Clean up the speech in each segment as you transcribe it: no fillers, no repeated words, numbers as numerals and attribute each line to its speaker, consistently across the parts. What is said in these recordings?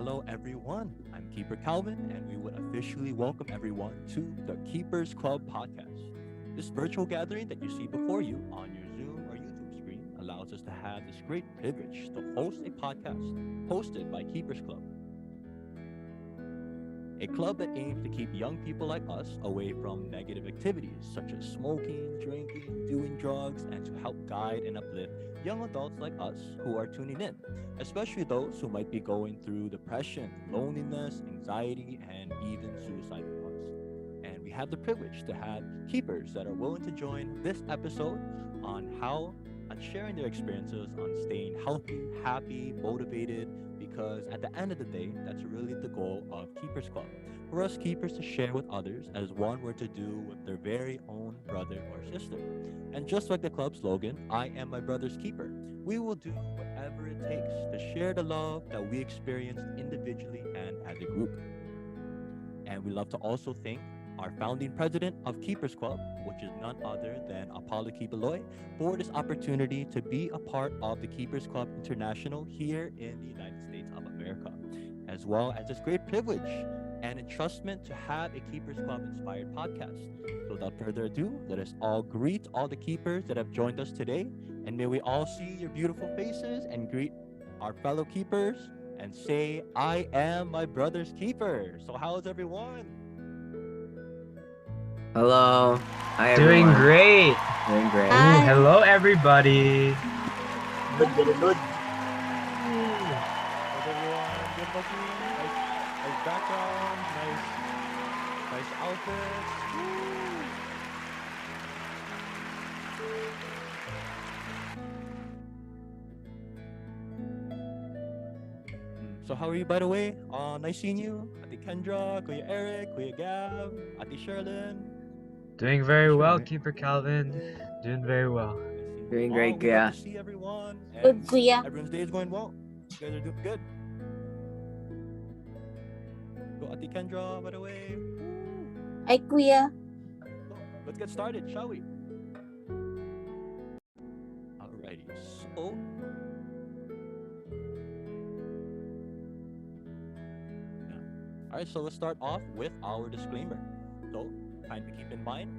Speaker 1: hello everyone. I'm Keeper Calvin, and we would officially welcome everyone to the Keepers Club podcast. This virtual gathering that you see before you on your Zoom or YouTube screen allows us to have this great privilege to host a podcast hosted by Keepers Club, a club that aims to keep young people like us away from negative activities such as smoking, drinking, doing drugs, and to help guide and uplift young adults like us who are tuning in, especially those who might be going through depression, loneliness, anxiety, and even suicidal thoughts. And we have the privilege to have keepers that are willing to join this episode on sharing their experiences on staying healthy, happy, motivated, because at the end of the day, that's really the goal of Keepers Club. For us keepers to share with others as one were to do with their very own brother or sister. And just like the club slogan, I am my brother's keeper, we will do whatever it takes to share the love that we experienced individually and as a group. And we love to also thank our founding president of Keepers Club, which is none other than Apollo Kibeloy, for this opportunity to be a part of the Keepers Club International here in the United States of America, as well as this great privilege and entrustment to have a Keepers Club inspired podcast. So without further ado, let us all greet all the keepers that have joined us today, and may we all see your beautiful faces and greet our fellow keepers and say, I am my brother's keeper. So how's everyone?
Speaker 2: Hello. Hi,
Speaker 3: Doing
Speaker 2: everyone.
Speaker 3: great.
Speaker 2: Doing great.
Speaker 3: Ooh, hello, everybody.
Speaker 1: How's everyone? Good looking, nice background, nice outfits. Woo! So how are you, by the way? Nice seeing you. Ate Kendra, Kuya Eric, Kuya Gab, Ate Sherlyn.
Speaker 3: Doing very
Speaker 1: Sure,
Speaker 3: well,
Speaker 1: right?
Speaker 3: Keeper Calvin. Doing very well.
Speaker 1: Nice seeing you.
Speaker 2: Doing
Speaker 1: Wow,
Speaker 2: great,
Speaker 1: we love
Speaker 2: Kuya.
Speaker 1: to see everyone.
Speaker 4: Good,
Speaker 1: And
Speaker 4: Kuya.
Speaker 1: everyone's day is going well. You guys are doing good. So Ate Kendra, by the way. Woo!
Speaker 4: Ay, kuya.
Speaker 1: So, let's get started, shall we? Alrighty. So, yeah. Alright, so let's start off with our disclaimer. So, kindly keep in mind,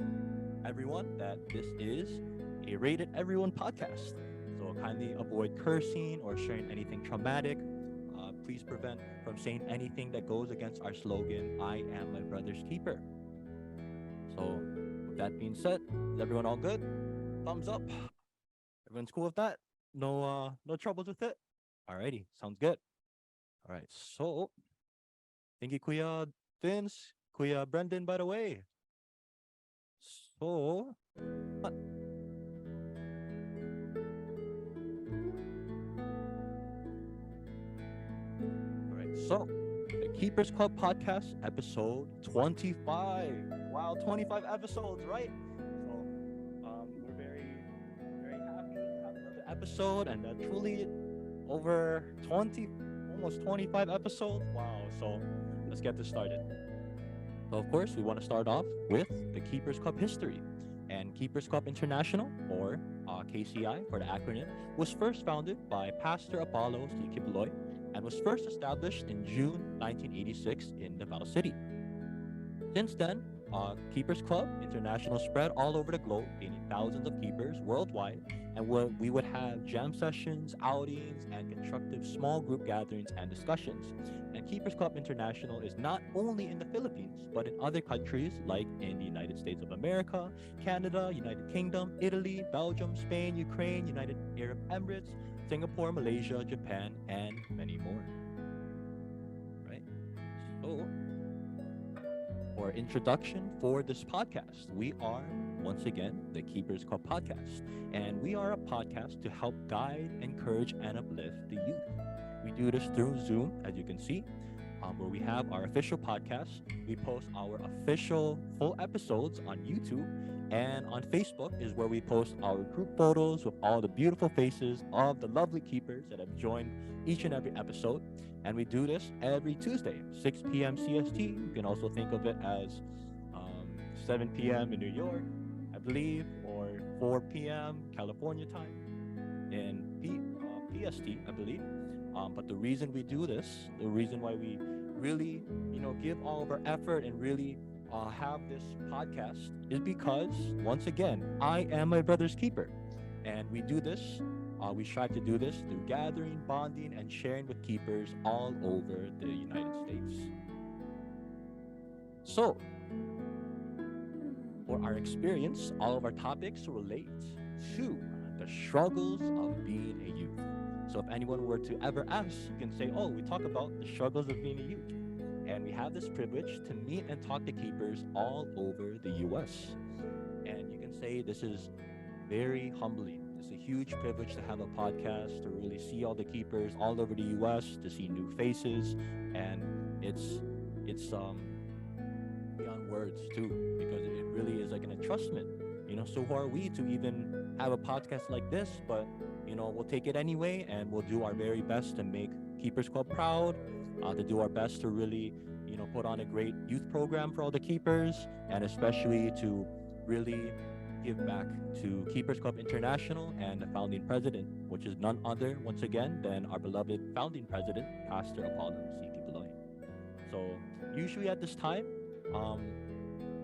Speaker 1: everyone, that this is a rated everyone podcast. So, kindly avoid cursing or sharing anything traumatic. Please prevent from saying anything that goes against our slogan, I am my brother's keeper. So, with that being said, is everyone all good? Thumbs up. Everyone's cool with that? No troubles with it? Alrighty, sounds good. Alright, so thank you, Kuya Vince, Kuya Brendan, by the way. So, alright, so the Keepers Club podcast, episode 25. Wow, 25 episodes, right? So, we're very happy to have another episode, and truly over 20, almost 25 episodes. Wow, so let's get this started. So, of course, we want to start off with the Keepers Club history. And Keepers Club International, or KCI for the acronym, was first founded by Pastor Apollo C. Kibeloy and was first established in June 1986 in Davao City. Since then, Keepers Club International spread all over the globe, gaining thousands of keepers worldwide, and we would have jam sessions, outings, and constructive small group gatherings and discussions. And Keepers Club International is not only in the Philippines, but in other countries like in the United States of America, Canada, United Kingdom, Italy, Belgium, Spain, Ukraine, United Arab Emirates, Singapore, Malaysia, Japan, and many more. Right? So, for introduction for this podcast, we are once again the Keepers Club podcast, and we are a podcast to help guide, encourage, and uplift the youth. We do this through Zoom, as you can see, where we have our official podcast. We post our official full episodes on YouTube, and on Facebook is where we post our group photos with all the beautiful faces of the lovely keepers that have joined each and every episode. And we do this every Tuesday, 6 p.m. CST. You can also think of it as 7 p.m. in New York, I believe, or 4 p.m. California time in PST, I believe. But the reason we do this, the reason why we really, give all of our effort and really have this podcast is because, once again, I am my brother's keeper. And we do this, we strive to do this through gathering, bonding, and sharing with keepers all over the United States. So, for our experience, all of our topics relate to the struggles of being a youth. So if anyone were to ever ask, you can say, oh, we talk about the struggles of being a youth. And we have this privilege to meet and talk to keepers all over the US. And you can say this is very humbling. It's a huge privilege to have a podcast, to really see all the keepers all over the US, to see new faces. And it's beyond words too, because it really is like an entrustment. So who are we to even have a podcast like this? But we'll take it anyway, and we'll do our very best to make Keepers Club proud, to do our best to really, put on a great youth program for all the keepers, and especially to really give back to Keepers Club International and the founding president, which is none other, once again, than our beloved founding president, Pastor Apollo C.P. Beloy. So usually at this time,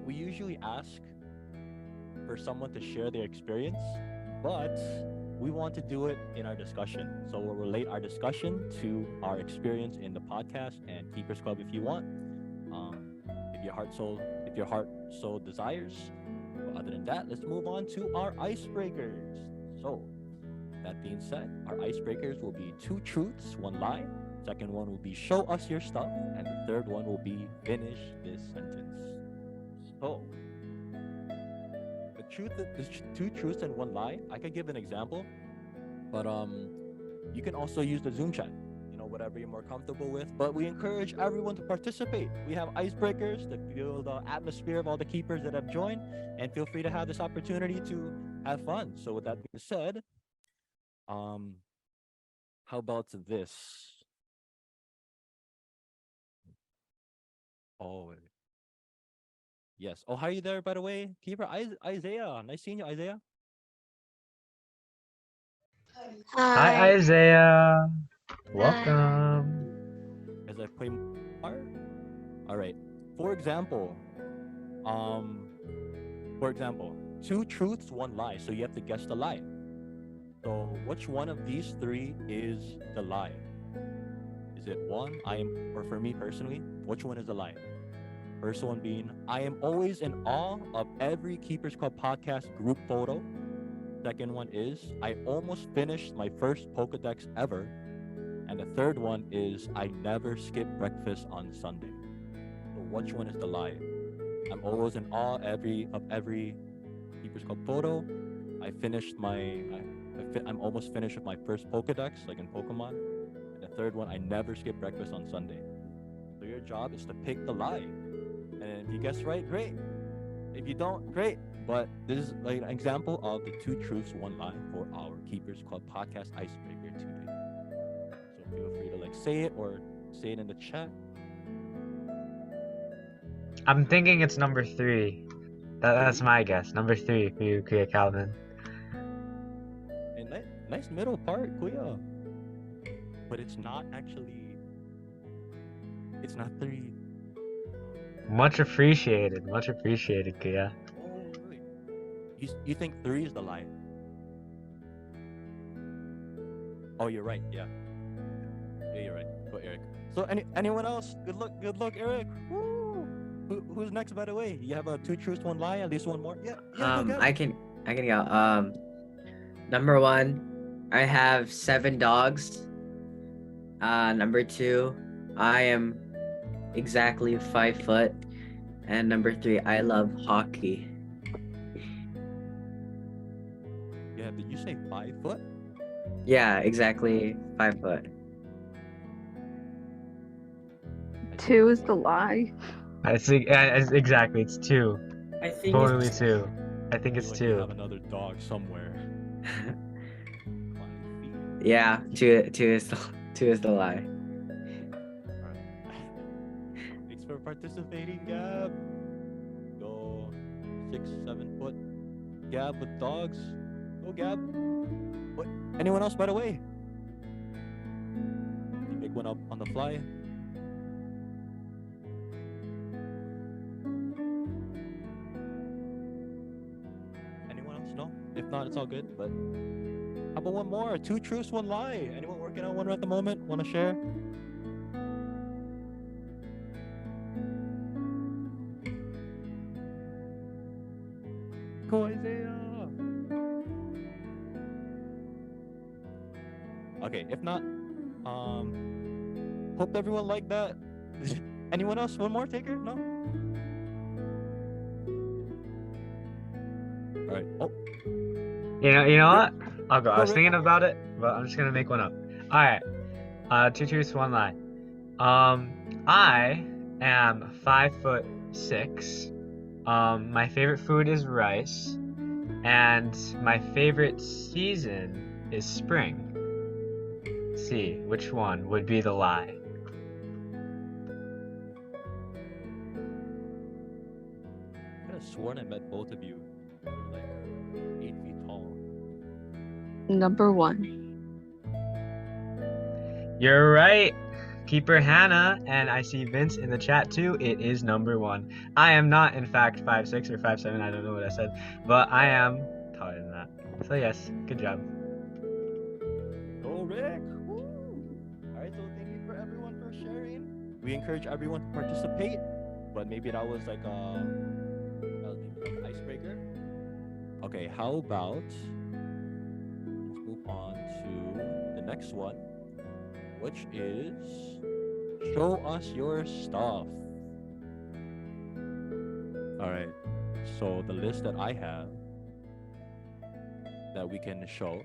Speaker 1: we usually ask for someone to share their experience, but we want to do it in our discussion. So we'll relate our discussion to our experience in the podcast and Keepers Club if you want. If your heart so desires. But other than that, let's move on to our icebreakers. So that being said, our icebreakers will be 2 truths, 1 lie. Second one will be show us your stuff, and the third one will be finish this sentence. So there's 2 truths and 1 lie. I could give an example, but you can also use the Zoom chat, whatever you're more comfortable with. But we encourage everyone to participate. We have icebreakers to feel the atmosphere of all the keepers that have joined, and feel free to have this opportunity to have fun. So with that being said, how about this? Oh, yes. Oh, how are you there, by the way? Keeper Isaiah. Nice seeing you, Isaiah.
Speaker 3: Hi,
Speaker 4: Hi.
Speaker 3: Isaiah.
Speaker 4: Hi.
Speaker 3: Welcome.
Speaker 1: As I play part. All right. For example, um, 2 truths, 1 lie. So you have to guess the lie. So which one of these 3 is the lie? Is it 1, or for me personally, which one is the lie? First one being, I am always in awe of every Keepers Club podcast group photo. Second one is, I almost finished my first Pokedex ever. And the third one is, I never skip breakfast on Sunday. So which one is the lie? I'm always in awe of every Keepers Club photo. I'm almost finished with my first Pokedex, like in Pokemon. And the third one, I never skip breakfast on Sunday. So your job is to pick the lie. And if you guess right, great. If you don't, great. But this is like an example of the 2 truths, 1 lie for our Keepers Club podcast icebreaker today. So feel free to say it or say it in the chat.
Speaker 3: I'm thinking it's number 3. That's my guess. Number 3 for you, Kuya Calvin.
Speaker 1: And nice middle part, Kuya. But it's not actually. It's not 3.
Speaker 3: Much appreciated, Kuya.
Speaker 1: Oh, really? You think 3 is the lie? Oh, you're right. Yeah. Yeah, you're right. Go, Eric. So anyone else? Good luck, Eric. Woo! Who's next, by the way? You have a 2 truths, 1 lie, at least 1 more. Yeah. Go.
Speaker 2: I can go. Number 1, I have 7 dogs. Number 2, I am exactly 5 foot. And number 3, I love hockey.
Speaker 1: Yeah. Did you say 5 foot?
Speaker 2: Yeah, exactly 5 foot.
Speaker 4: 2 is the lie.
Speaker 3: I think exactly it's 2.
Speaker 2: I think
Speaker 3: Totally 2. I think it's
Speaker 1: Like you
Speaker 3: 2.
Speaker 1: have another dog somewhere. 5 feet.
Speaker 2: Yeah, two is the lie.
Speaker 1: Alright. Thanks for participating, Gab. Go 6-7 foot. Gab with dogs. Go, Gab. What? Anyone else, by the way? on the fly. Anyone else? No? If not, it's all good. But how about one more? 2 truths, 1 lie. Anyone working on one at the moment? Want to share? Go Isaiah! Okay, if not, hope everyone liked that. Anyone else? One more taker? No? Alright. Oh,
Speaker 3: You know what? I'll go. I
Speaker 1: Go,
Speaker 3: was
Speaker 1: Rick.
Speaker 3: thinking about it, but I'm just gonna make one up. All right. 2 truths, 1 lie. I am 5'6". My favorite food is rice, and my favorite season is spring. See, which one would be the lie?
Speaker 1: I could have sworn I met both of you. You were like 8 feet tall.
Speaker 4: Number 1.
Speaker 3: You're right, Keeper Hannah, and I see Vince in the chat too. It is number 1. I am not, in fact, 5'6" or 5'7". I don't know what I said, but I am taller than that. So yes, good job.
Speaker 1: Go Rick! Woo! Alright, so thank you for everyone for sharing. We encourage everyone to participate, but maybe that was like an icebreaker. Okay, how about let's move on to the next one, which is show us your stuff. Alright, so the list that I have that we can show,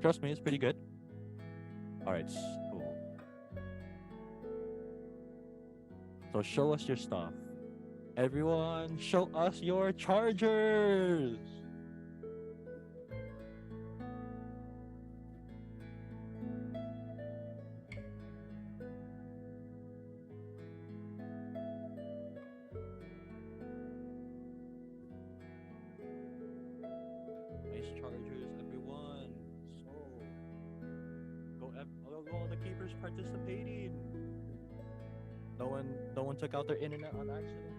Speaker 1: trust me, it's pretty good. Alright, so show us your stuff. Everyone, show us your chargers. Nice chargers, everyone. So, go all the keepers participating. No one took out their internet on accident.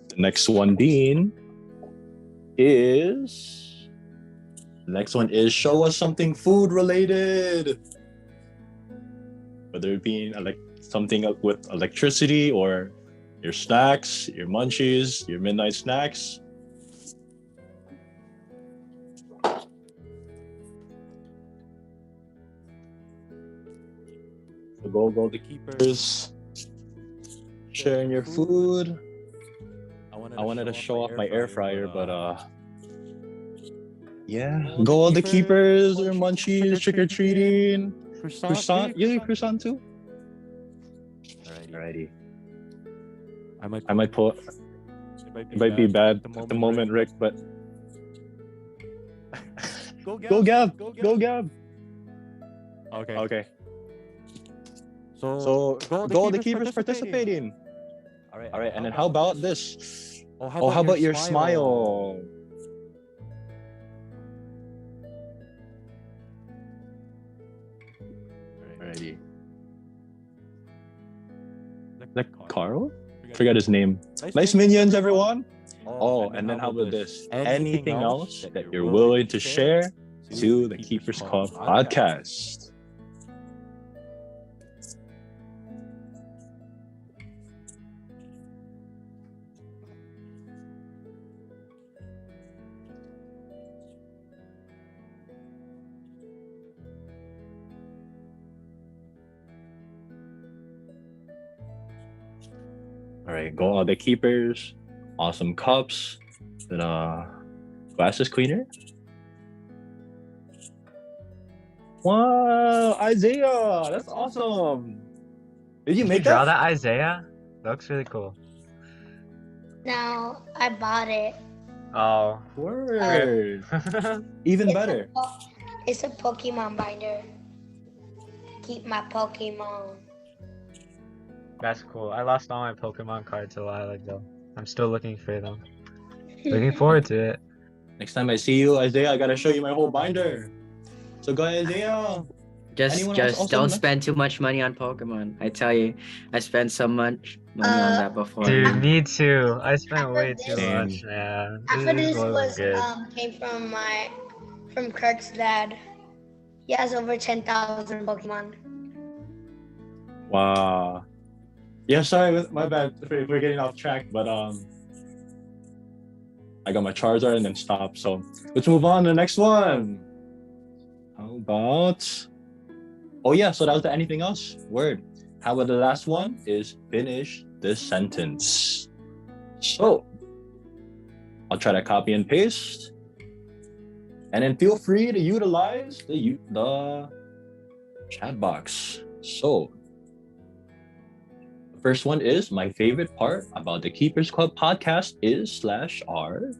Speaker 5: The next one is show us something food related. Whether it be something with electricity or your snacks, your munchies, your midnight snacks. So go the keepers. Sharing your food. I wanted to show off my air fryer, but yeah. Go all the keepers or munchies, trick or treating. Croissant? You need croissant too? Alrighty. I might put. It might be bad at the moment, Rick, but go Gab. Okay. So go all the keepers participating. All right, and then how about this? How about your smile? Alrighty. Like Carl? Forgot his name. Nice minions, everyone. Oh, and then how about this? Anything else that you're willing to share to the Keepers Club podcast? All right, go all the keepers, awesome cups, then glasses cleaner. Wow, Isaiah, that's awesome. Did you make
Speaker 3: draw
Speaker 5: that?
Speaker 3: that, Isaiah? That looks really cool.
Speaker 6: No, I bought it.
Speaker 3: Oh.
Speaker 5: Word. Even better.
Speaker 6: It's a Pokemon binder. Keep my Pokemon.
Speaker 3: That's cool. I lost all my Pokemon cards a while ago. I'm still looking for them. Looking forward to it.
Speaker 5: Next time I see you, Isaiah, I gotta show you my whole binder. So go ahead, Isaiah. Anyone else
Speaker 2: Just
Speaker 5: also
Speaker 2: don't
Speaker 5: next?
Speaker 2: spend too much money on Pokemon. I tell you, I spent so much money on that before.
Speaker 3: Dude, me too. I spent way too
Speaker 5: Same.
Speaker 3: much, man.
Speaker 6: After this
Speaker 3: wasn't
Speaker 6: was
Speaker 3: good.
Speaker 6: came from Kirk's dad. He has over 10,000 Pokemon.
Speaker 5: Wow. Yeah, sorry, my bad. We're getting off track, but I got my Charizard and then stopped. So let's move on to the next one. How about? Oh yeah, so that was the anything else word. How about the last one is finish this sentence. So I'll try to copy and paste, and then feel free to utilize the chat box. So the first one is my favorite part about the Keepers Club podcast is /r.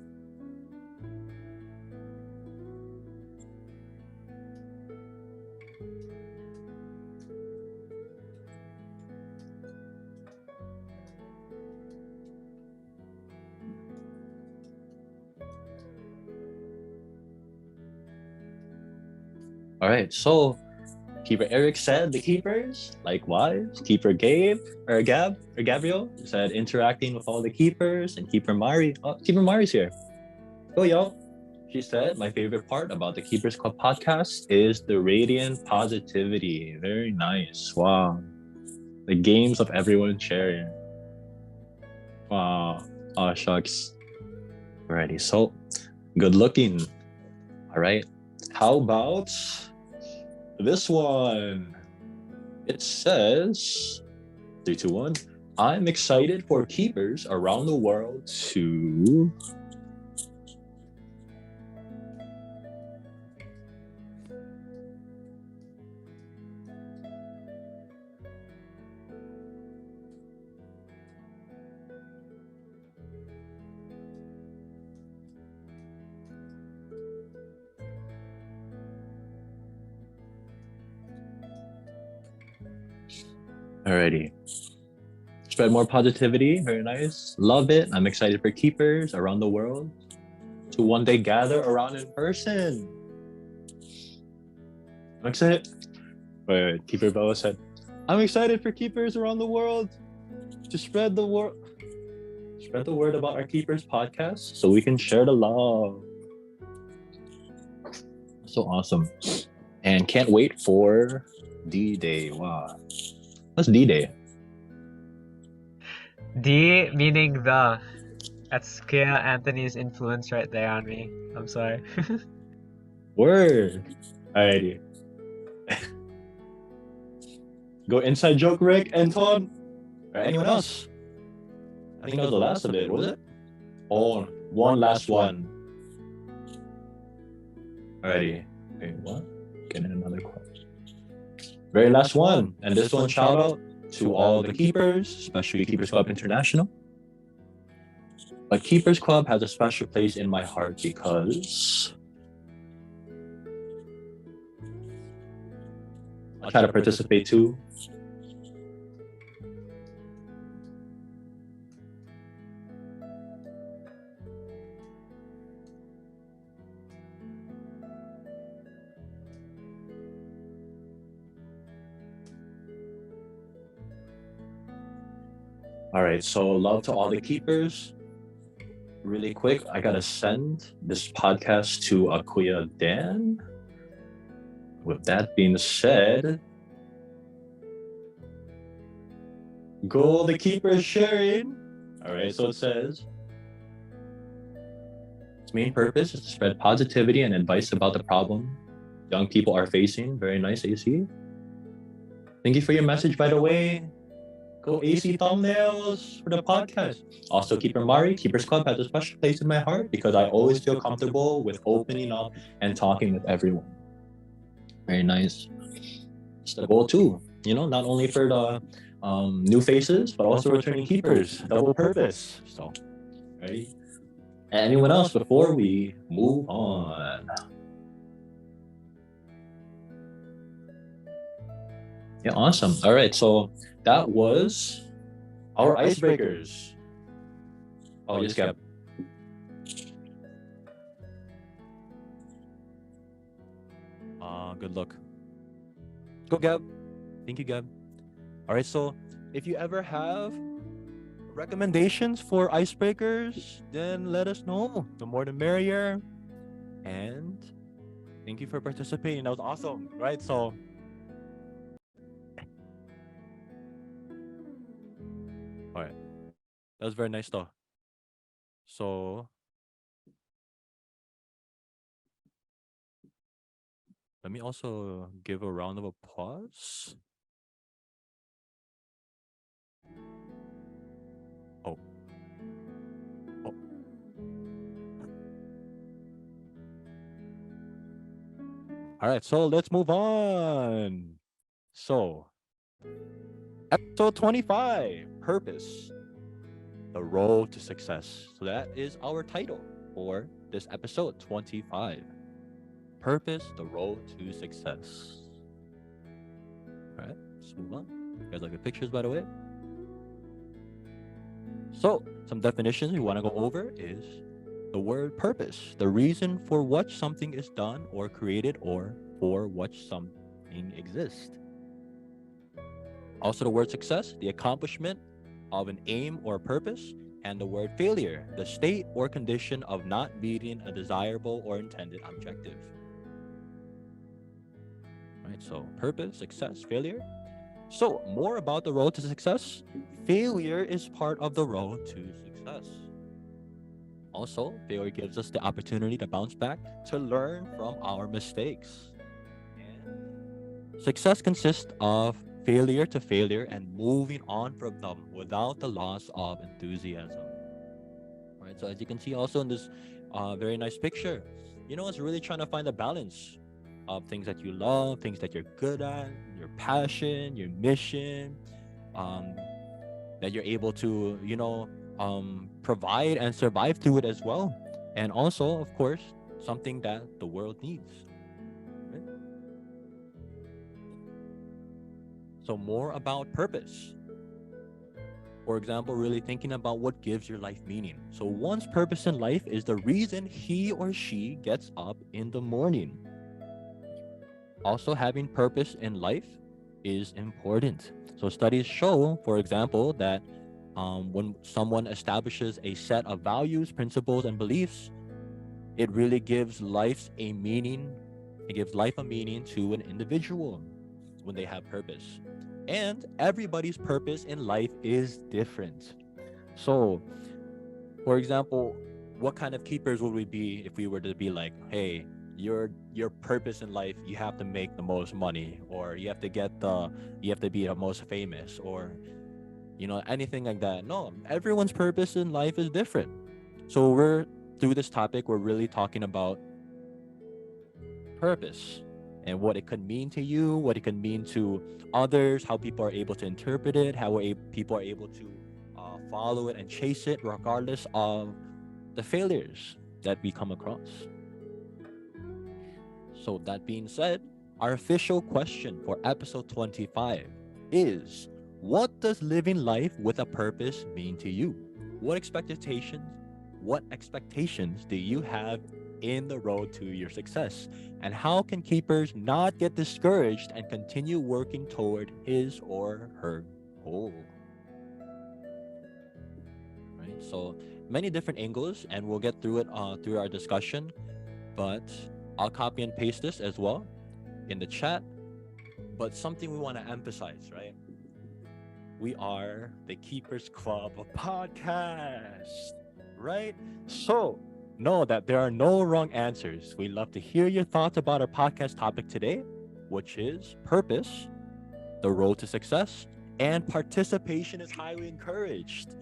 Speaker 5: All right, so Keeper Eric said the keepers, likewise. Keeper Gabriel said interacting with all the keepers, and Keeper Mari. Oh, Keeper Mari's here. Go, y'all. She said, my favorite part about the Keepers Club podcast is the radiant positivity. Very nice. Wow. The games of everyone sharing. Wow. Oh, shucks. Alrighty, so good looking. All right. How about this one? It says 3, 2, 1. I'm excited for keepers around the world to Alrighty. Spread more positivity. Very nice. Love it. I'm excited for keepers around the world to one day gather around in person. I'm excited. Wait. Keeper Bella said, I'm excited for keepers around the world to spread the word about our Keepers podcast so we can share the love. So awesome. And can't wait for D-Day. Wow. What's D-Day?
Speaker 3: D meaning the. That's Kia Anthony's influence right there on me. I'm sorry.
Speaker 5: Word. Alrighty. Go inside joke, Rick and Todd. Or anyone else? I think that was the last of it, was it? Oh, one last one. Alrighty. Wait, what? Getting another question. Very last one. And this one, shout out to all the keepers, especially Keepers Club International. But Keepers Club has a special place in my heart because I'll try to participate too. All right, so love to all the keepers. Really quick, I gotta send this podcast to Akuya Dan. With that being said, go the keepers sharing. All right, so it says, its main purpose is to spread positivity and advice about the problem young people are facing. Very nice, AC. Thank you for your message, by the way. Go AC thumbnails for the podcast. Also, Keeper Mari, Keepers Club has a special place in my heart because I always feel comfortable with opening up and talking with everyone. Very nice. It's the goal too, you know, not only for the new faces, but also returning keepers. Double purpose. So, ready? Anyone else before we move on? Yeah, awesome. All right, so that was our icebreakers. Oh, yes, Gab.
Speaker 1: Good luck. Go, Gab. Thank you, Gab. All right, so if you ever have recommendations for icebreakers, then let us know. The more the merrier. And thank you for participating. That was awesome, right? So, all right, that was very nice, though. So, let me also give a round of applause. Oh. Oh. All right, so let's move on. So, episode 25, Purpose, the road to success. So that is our title for this episode 25. Purpose, the road to success. All right, let's move on. You guys like the pictures, by the way? So, some definitions we want to go over is the word purpose, the reason for what something is done or created or for what something exists. Also, the word success, the accomplishment of an aim or purpose, and the word failure, the state or condition of not meeting a desirable or intended objective. Right, so purpose, success, failure. So, more about the road to success. Failure is part of the road to success. Also, failure gives us the opportunity to bounce back, to learn from our mistakes. And success consists of failure to failure and moving on from them without the loss of enthusiasm. Right, so as you can see also in this very nice picture, it's really trying to find a balance of things that you love, things that you're good at, your passion, your mission, um, that you're able to, provide and survive through it as well. And also, of course, something that the world needs. Right? So more about purpose. For example, really thinking about what gives your life meaning. So one's purpose in life is the reason he or she gets up in the morning. Also, having purpose in life is important. So studies show, for example, that when someone establishes a set of values, principles, and beliefs, it really gives life a meaning. It gives life a meaning to an individual when they have purpose. And everybody's purpose in life is different. So, for example, what kind of keepers would we be if we were to be like, hey, your purpose in life, you have to make the most money, or you have to be the most famous, or anything like that. No, everyone's purpose in life is different. So through this topic, we're really talking about purpose and what it could mean to you, what it could mean to others, how people are able to interpret it, how people are able to follow it and chase it regardless of the failures that we come across. So that being said, our official question for episode 25 is, what does living life with a purpose mean to you? What expectations do you have in the road to your success? And how can keepers not get discouraged and continue working toward his or her goal? Right? So many different angles, and we'll get through it through our discussion, but I'll copy and paste this as well in the chat. But something we want to emphasize, right? We are the Keepers Club of Podcast, right? So know that there are no wrong answers. We love to hear your thoughts about our podcast topic today, which is purpose, the road to success, and participation is highly encouraged.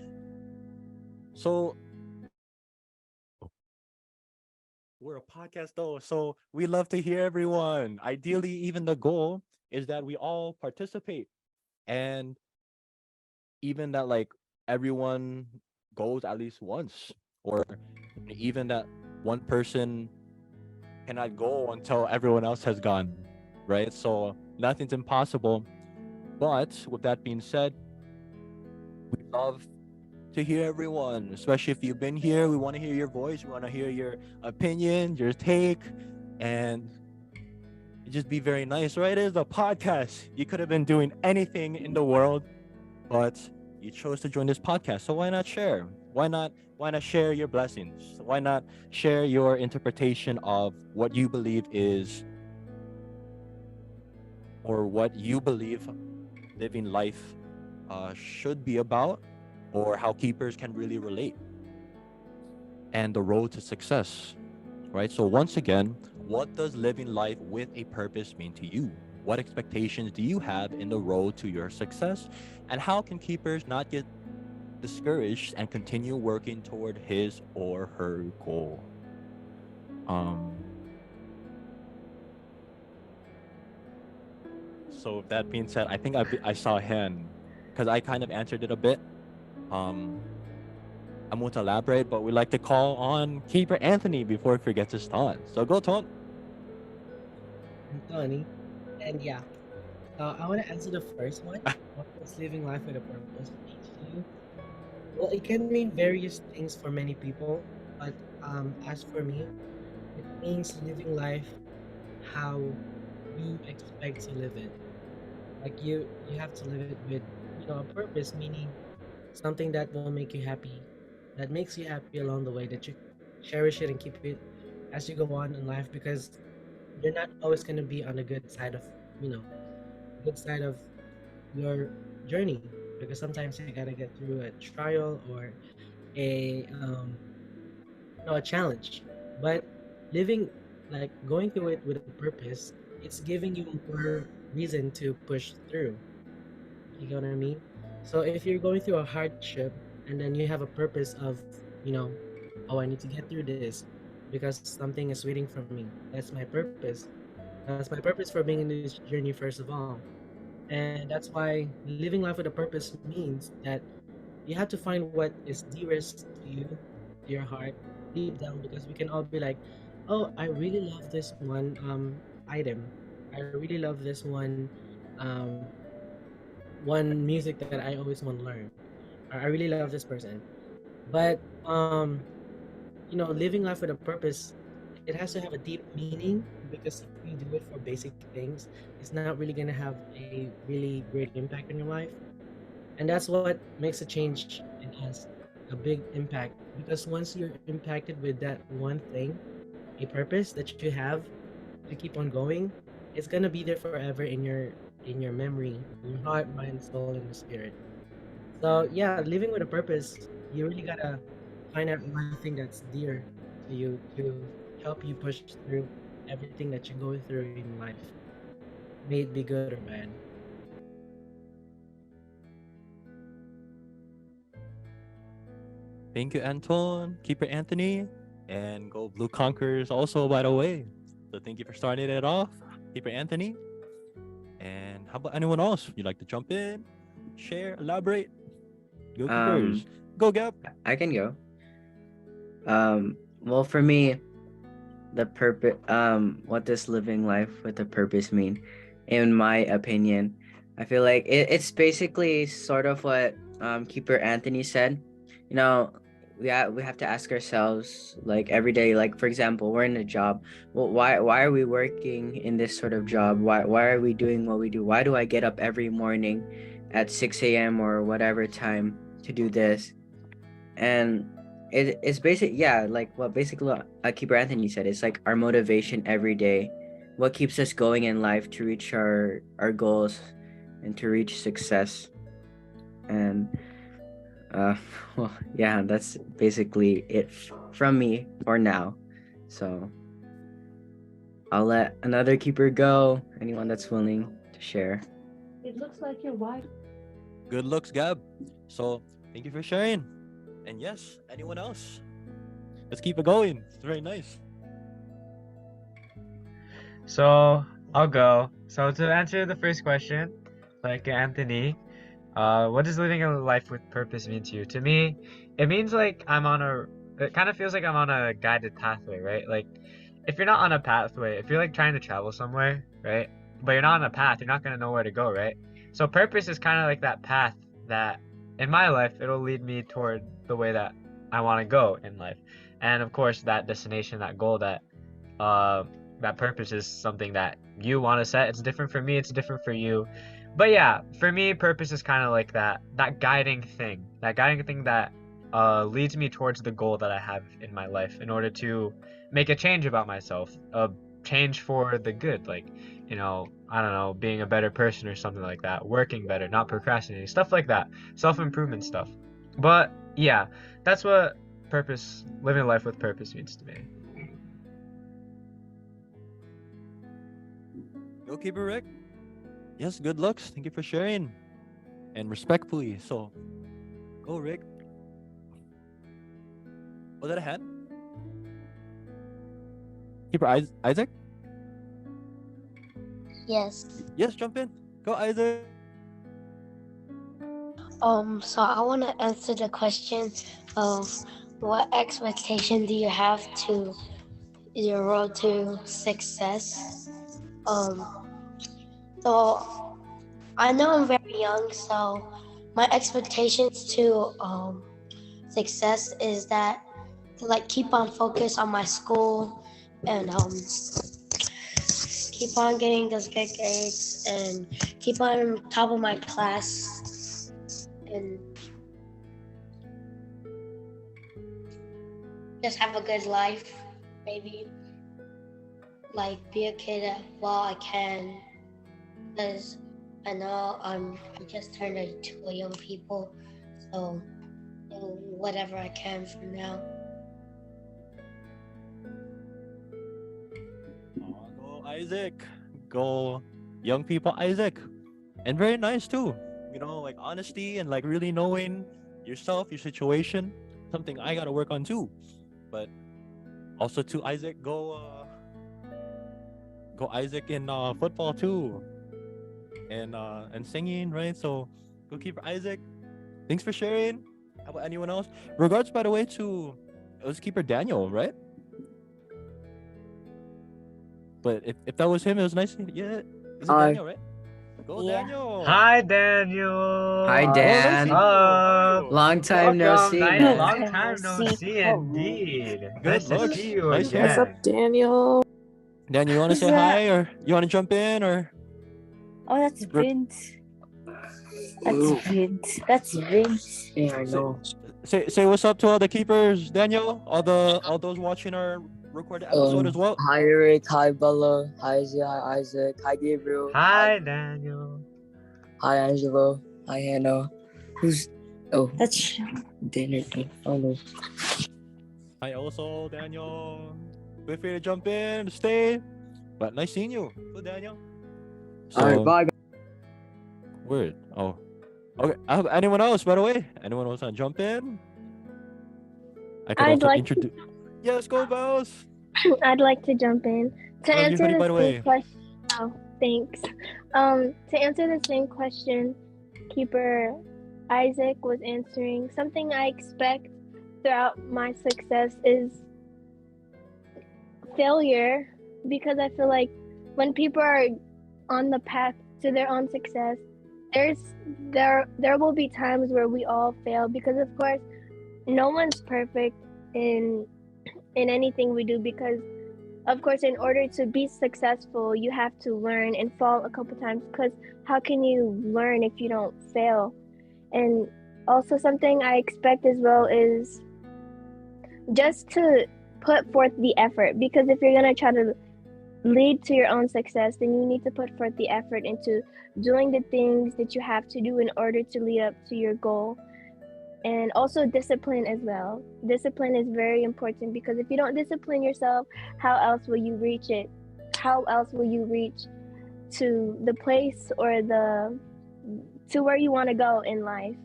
Speaker 1: So we're a podcast though, so we love to hear everyone. Ideally, even the goal is that we all participate, and even that like everyone goes at least once, or even that one person cannot go until everyone else has gone, right? So nothing's impossible. But with that being said, we love to hear everyone, especially if you've been here. We want to hear your voice. We want to hear your opinion, your take, and You just be very nice, right? It is a podcast. You could have been doing anything in the world, but you chose to join this podcast. So why not share? Why not share your blessings? Why not share your interpretation of what you believe is, or what you believe living life should be about, or how keepers can really relate, and the road to success, right? So once again, what does living life with a purpose mean to you? What expectations do you have in the road to your success? And how can keepers not get discouraged and continue working toward his or her goal? Um, so with that being said, I think I saw a hand because I kind of answered it a bit. Um, I won't elaborate, but we like to call on Keeper Anthony before he forgets his thought. So go, Ton.
Speaker 7: I'm Tony. And yeah, I want to answer the first one. What does living life with a purpose mean to you? Well, it can mean various things for many people, but as for me, it means living life how you expect to live it. Like you have to live it with a purpose, meaning something that will make you happy, that makes you happy along the way, that you cherish it and keep it as you go on in life, because you're not always going to be on the good side of you know good side of your journey, because sometimes you gotta get through a trial or a a challenge. But living, like going through it with a purpose, it's giving you more reason to push through. You get what I mean? So if you're going through a hardship and then you have a purpose of, you know, oh, I need to get through this because something is waiting for me. That's my purpose. That's my purpose for being in this journey, first of all. And that's why living life with a purpose means that you have to find what is dearest to you, to your heart, deep down, because we can all be like, oh, I really love this one item. I really love this um one music that I always want to learn. Or I really love this person. But living life with a purpose, it has to have a deep meaning, because if you do it for basic things, it's not really gonna have a really great impact on your life. And that's what makes a change in us, a big impact. Because once you're impacted with that one thing, a purpose that you have to keep on going, it's gonna be there forever in your memory, in your heart, mind, soul, and the spirit. So yeah, living with a purpose, you really gotta find out one thing that's dear to you to help you push through everything that you're going through in life, may it be good or bad.
Speaker 1: Thank you, Anton, Keeper Anthony, and Go Blue Conquerors also, by the way. So thank you for starting it off, Keeper Anthony. And how about anyone else? You'd like to jump in, share, elaborate? Go Keepers. Go Gab.
Speaker 2: I can go. Well, for me, the purpose, what does living life with a purpose mean? In my opinion, I feel like it's basically sort of what Keeper Anthony said. You know, we have to ask ourselves, like, every day, like, for example, we're in a job. Well, why are we working in this sort of job? Why are we doing what we do? Why do I get up every morning at 6 a.m. or whatever time to do this? And it's basic, yeah, like what basically Keeper Anthony said. It's like our motivation every day, what keeps us going in life to reach our goals and to reach success. And well, yeah, that's basically it from me for now. So I'll let another keeper go, anyone that's willing to share.
Speaker 4: It looks like your wife.
Speaker 1: Good looks, Gab. So thank you for sharing. And yes, anyone else? Let's keep it going. It's very nice.
Speaker 3: So I'll go. So to answer the first question, like Anthony, what does living a life with purpose mean to you? To me, it means like it kind of feels like I'm on a guided pathway, right? Like if you're not on a pathway, if you're like trying to travel somewhere, right? But you're not on a path, you're not gonna know where to go, right? So purpose is kind of like that path that in my life, it'll lead me toward the way that I want to go in life. And of course, that destination, that goal that that purpose is something that you want to set. It's different for me, it's different for you. But yeah, for me, purpose is kind of like that guiding thing. That guiding thing that leads me towards the goal that I have in my life in order to make a change about myself. A change for the good, like, you know, I don't know, being a better person or something like that, working better, not procrastinating, stuff like that, self-improvement stuff. But yeah, that's what purpose, living a life with purpose means to me.
Speaker 1: Goalkeeper Rick. Yes, good looks. Thank you for sharing. And respectfully. So, go Rick. Was that a hand? Keeper Isaac?
Speaker 6: Yes.
Speaker 1: Yes, jump in. Go Isaac.
Speaker 6: So I want to answer the question of what expectation do you have to your road to success? So I know I'm very young, so my expectations to success is that to like keep on focus on my school and keep on getting those good grades and keep on top of my class and just have a good life, maybe like be a kid while I can, because I know I just turned into a young people, so do whatever I can from now.
Speaker 1: Go Isaac. Go young people Isaac. And very nice too. You know, like honesty and like really knowing yourself, your situation. Something I gotta work on too. But also to Isaac, go Isaac in football too. And singing, right? So goalkeeper Isaac, thanks for sharing. How about anyone else? Regards, by the way, to it was keeper Daniel, right? But if that was him, it was nice. Yeah, is it
Speaker 2: Hi.
Speaker 1: Daniel, right? Go
Speaker 6: Yeah.
Speaker 1: Daniel.
Speaker 3: Hi, Daniel.
Speaker 2: Hi,
Speaker 1: Oh, nice
Speaker 2: Dan.
Speaker 1: seeing you. How are you?
Speaker 2: Long time no
Speaker 3: Welcome.
Speaker 2: see,
Speaker 3: Nice,
Speaker 2: man.
Speaker 3: long time no see,
Speaker 8: Hello.
Speaker 3: indeed.
Speaker 1: Good
Speaker 3: Nice to
Speaker 1: looks.
Speaker 3: see you
Speaker 1: Nice
Speaker 3: again.
Speaker 8: What's up, Daniel?
Speaker 1: Daniel, you want to
Speaker 8: Who's
Speaker 1: say
Speaker 8: that?
Speaker 1: hi or you want to jump in or?
Speaker 8: Oh, that's
Speaker 1: Rick-
Speaker 8: Vince. That's Vince. That's Vince.
Speaker 2: Yeah, I know.
Speaker 1: Say what's up to all the keepers, Daniel. All those watching our recorded episode as well.
Speaker 9: Hi Rick, hi Bella, hi Zia, hi Isaac, hi Gabriel,
Speaker 3: Hi, Daniel.
Speaker 9: hi Angelo, hi Hannah. Who's
Speaker 8: That's
Speaker 9: dinner? Oh no.
Speaker 1: Hi also Daniel. Feel free to jump in, stay. But nice seeing you. Go Daniel. So,
Speaker 9: Alright, bye.
Speaker 1: Word. Oh. Okay. Anyone else, by the way? Anyone else want to jump in? I could
Speaker 4: I'd
Speaker 1: also
Speaker 4: like
Speaker 1: introduce. Yes, go Bells.
Speaker 4: I'd like to jump in to
Speaker 1: Love your
Speaker 4: answer
Speaker 1: hoodie,
Speaker 4: the
Speaker 1: by the
Speaker 4: same
Speaker 1: way.
Speaker 4: question. Oh, thanks. To answer the same question, Keeper Isaac was answering. Something I expect throughout my success is failure, because I feel like when people are on the path to their own success, there will be times where we all fail, because of course no one's perfect in anything we do, because of course in order to be successful you have to learn and fall a couple times, because how can you learn if you don't fail? And also something I expect as well is just to put forth the effort, because if you're going to try to lead to your own success, then you need to put forth the effort into doing the things that you have to do in order to lead up to your goal. And also discipline as well. Discipline is very important, because if you don't discipline yourself, how else will you reach it? How else will you reach to the place or to where you want to go in life,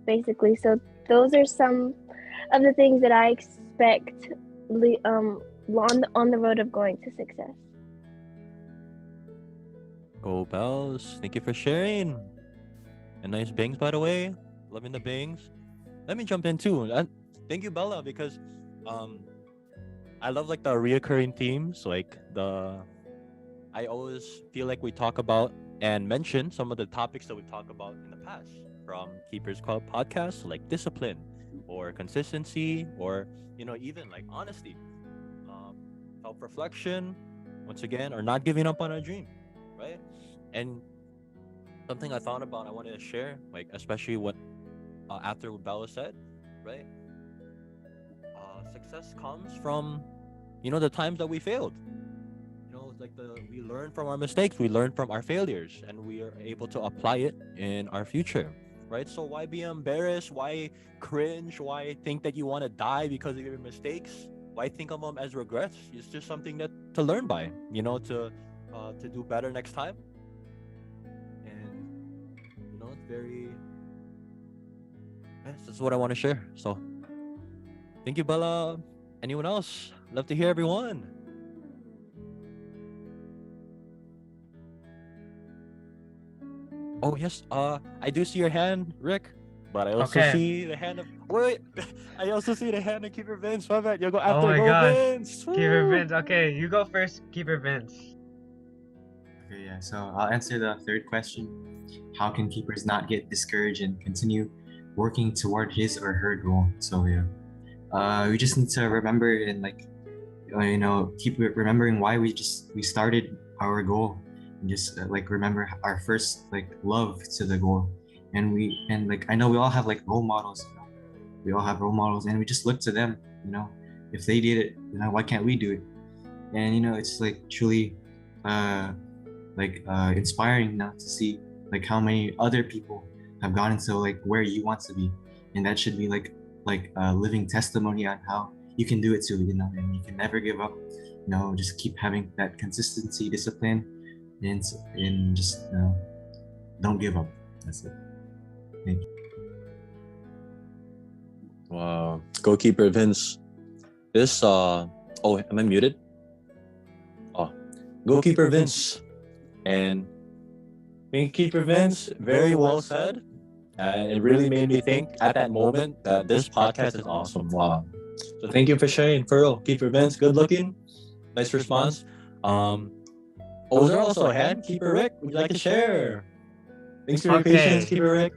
Speaker 4: basically? So those are some of the things that I expect on the road of going to success.
Speaker 1: Go Bells. Thank you for sharing. And nice bangs, by the way. Loving the bangs. Let me jump in too. Thank you, Bella, because I love like the reoccurring themes. Like I always feel like we talk about and mention some of the topics that we talked about in the past from Keepers Club podcasts, like discipline or consistency, or even like honesty, self-reflection, once again, or not giving up on our dream, right? And something I thought about, I wanted to share, like especially what after what Bella said, right? Success comes from, the times that we failed. It's like we learn from our mistakes, we learn from our failures, and we are able to apply it in our future, right? So why be embarrassed? Why cringe? Why think that you want to die because of your mistakes? Why think of them as regrets? It's just something that to learn by, to do better next time. And it's very. Yes, this is what I want to share. So, thank you, Bella. Anyone else? Love to hear everyone. Oh yes, I do see your hand, Rick. But I also
Speaker 3: Okay.
Speaker 1: see the hand of wait. I also see the hand of Keeper Vince. My bad. You go
Speaker 3: Oh
Speaker 1: after.
Speaker 3: my
Speaker 1: Go
Speaker 3: gosh.
Speaker 1: Vince.
Speaker 3: Keeper
Speaker 1: Woo!
Speaker 3: Vince. Okay, you go first, Keeper Vince.
Speaker 10: Okay, yeah. So I'll answer the third question. How can keepers not get discouraged and continue working toward his or her goal? So yeah, we just need to remember and keep remembering why we started our goal, and just remember our first love to the goal. And I know we all have role models. We all have role models, and we just look to them. If they did it, why can't we do it? And it's truly inspiring now to see how many other people have gotten to where you want to be, and that should be a living testimony on how you can do it too. And you can never give up. Just keep having that consistency, discipline, and just don't give up. That's it. Thank you.
Speaker 5: Wow. Goalkeeper Vince. This am I muted? Oh. Goalkeeper Vince. And Keeper Vince, very well said. It really made me think at that moment that this podcast is awesome. Wow. So thank you for sharing. For real, Keeper Vince, good looking. Nice response. Was there also a hand? Keeper Rick, would you like to share? Thanks for your patience, Keeper Rick.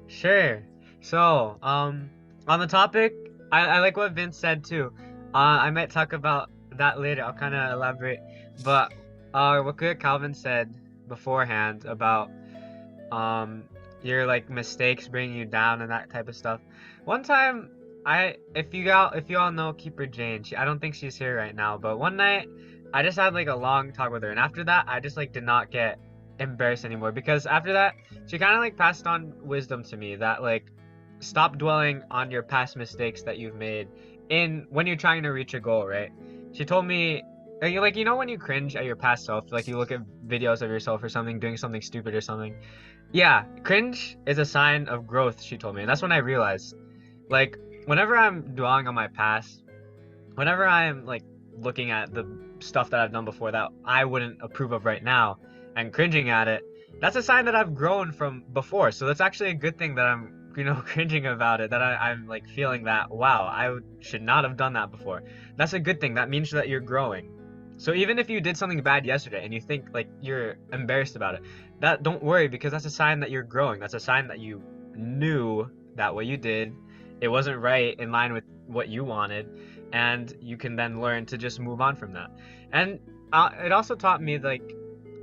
Speaker 3: Sure. So, on the topic, I like what Vince said too. I might talk about that later. I'll kind of elaborate. But what Calvin said beforehand about your mistakes bringing you down and that type of stuff. One time, if you all know Keeper Jane, I don't think she's here right now. But one night, I just had a long talk with her, and after that, I just did not get embarrassed anymore, because after that, she kind of like passed on wisdom to me that like stop dwelling on your past mistakes that you've made in when you're trying to reach a goal, right? She told me like you know when you cringe at your past self, like you look at videos of yourself or something doing something stupid or something. Yeah, cringe is a sign of growth, she told me. And that's when I realized, like, whenever I'm dwelling on my past, whenever I'm like looking at the stuff that I've done before that I wouldn't approve of right now and cringing at it, that's a sign that I've grown from before. So that's actually a good thing that I'm, cringing about it, that I'm like feeling that, wow, I should not have done that before. That's a good thing. That means that you're growing. So even if you did something bad yesterday and you think like you're embarrassed about it, don't worry, because that's a sign that you're growing. That's a sign that you knew that what you did, it wasn't right in line with what you wanted, and you can then learn to just move on from that. And it also taught me like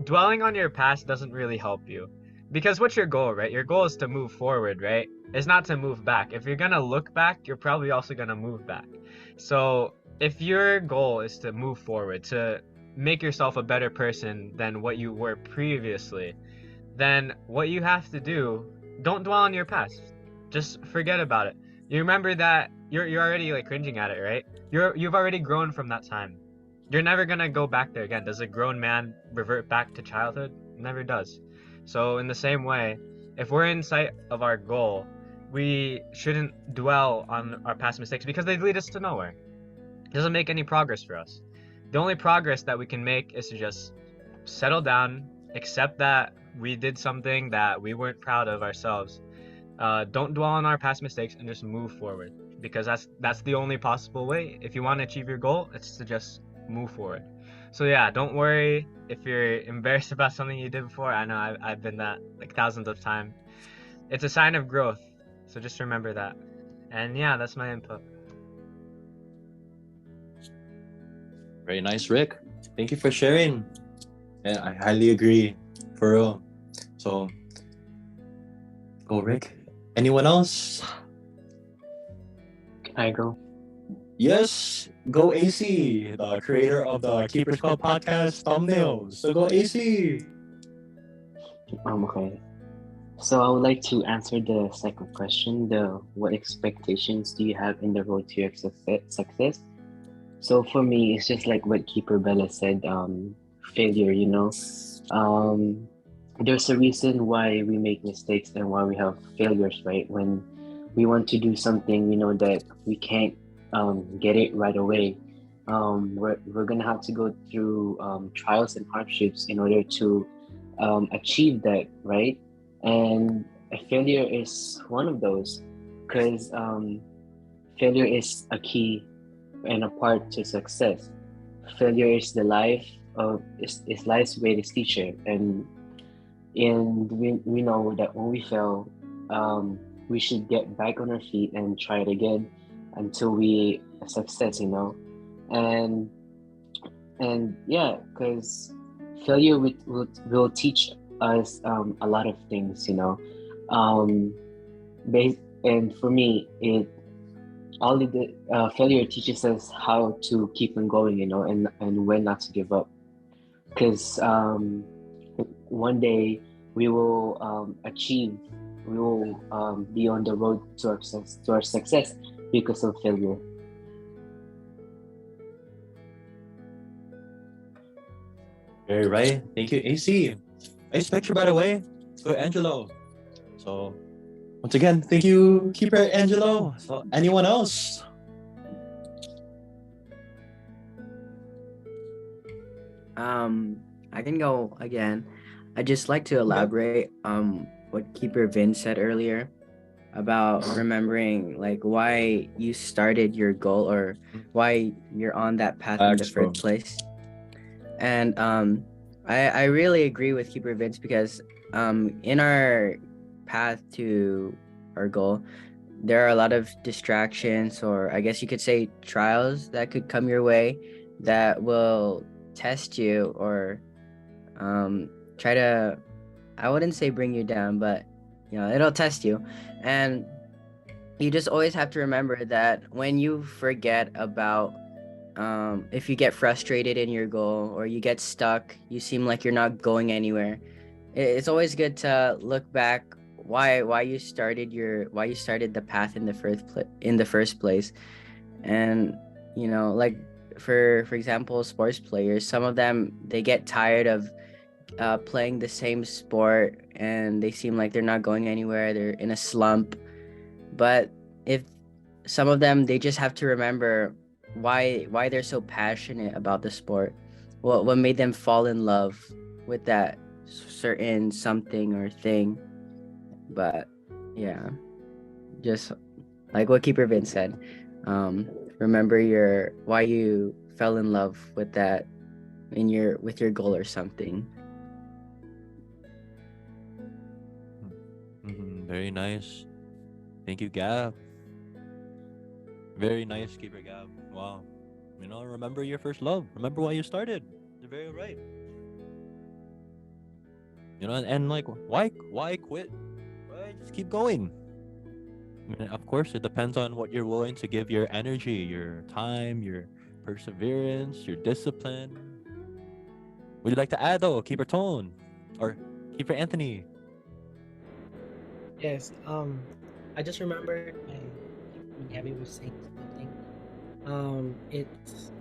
Speaker 3: dwelling on your past doesn't really help you, because what's your goal, right? Your goal is to move forward, right? It's not to move back. If you're gonna look back, you're probably also gonna move back. So if your goal is to move forward, to make yourself a better person than what you were previously, then what you have to do, don't dwell on your past. Just forget about it. You remember that you're already like cringing at it, right? You've already grown from that time. You're never gonna go back there again. Does a grown man revert back to childhood? Never does. So in the same way, if we're in sight of our goal, we shouldn't dwell on our past mistakes, because they lead us to nowhere. It doesn't make any progress for us. The only progress that we can make is to just settle down, accept that we did something that we weren't proud of ourselves. Don't dwell on our past mistakes and just move forward, because that's the only possible way. If you want to achieve your goal, it's to just move forward. So yeah, don't worry if you're embarrassed about something you did before. I know I've been that like thousands of times. It's a sign of growth. So just remember that. And yeah, that's my input.
Speaker 5: Very nice, Rick. Thank you for sharing. And I highly agree, for real. So, go Rick. Anyone else?
Speaker 9: Can I go?
Speaker 5: Yes, go AC, the creator of the Keepers Club podcast thumbnails. So go AC.
Speaker 9: Okay. So I would like to answer the second question. The what expectations do you have in the road to your success? So for me, it's just like what Keeper Bella said. Failure. There's a reason why we make mistakes and why we have failures, right? When we want to do something, we know that we can't get it right away. We're gonna have to go through trials and hardships in order to achieve that, right? And a failure is one of those, because failure is a key and a part to success. Failure is the life of is life's greatest teacher, and we know that when we fail, we should get back on our feet and try it again until we success, and yeah, because failure will teach us a lot of things, um, and for me, failure teaches us how to keep on going, and when not to give up, because one day we will we will be on the road to our success because of failure.
Speaker 5: Very right. Thank you, AC. Nice picture, by the way. Go, Angelo. So, once again, thank you, Keeper Angelo. So, anyone else?
Speaker 2: I can go again. I just like to elaborate what Keeper Vin said earlier about remembering like why you started your goal or why you're on that path in the first place. And I really agree with Keeper Vince because in our path to our goal, there are a lot of distractions, or I guess you could say trials that could come your way that will test you or try to, I wouldn't say bring you down, but it'll test you. And you just always have to remember that when you forget about if you get frustrated in your goal or you get stuck, you seem like you're not going anywhere, it's always good to look back why you started the path in the first place. And like for example, sports players, some of them, they get tired of playing the same sport and they seem like they're not going anywhere, they're in a slump. But if some of them, they just have to remember why they're so passionate about the sport, what made them fall in love with that certain something or thing. But yeah, just like what Keeper Vince said, remember why you fell in love with that with your goal or something.
Speaker 1: Very nice. Thank you, Gab. Very nice, Keeper Gab. Wow. Remember your first love. Remember why you started. You're very right. And like, why quit? Right? Just keep going. Of course, it depends on what you're willing to give your energy, your time, your perseverance, your discipline. Would you like to add though, Keeper Tone, or Keeper Anthony?
Speaker 7: Yes. I just remembered when Gabby was saying something. It's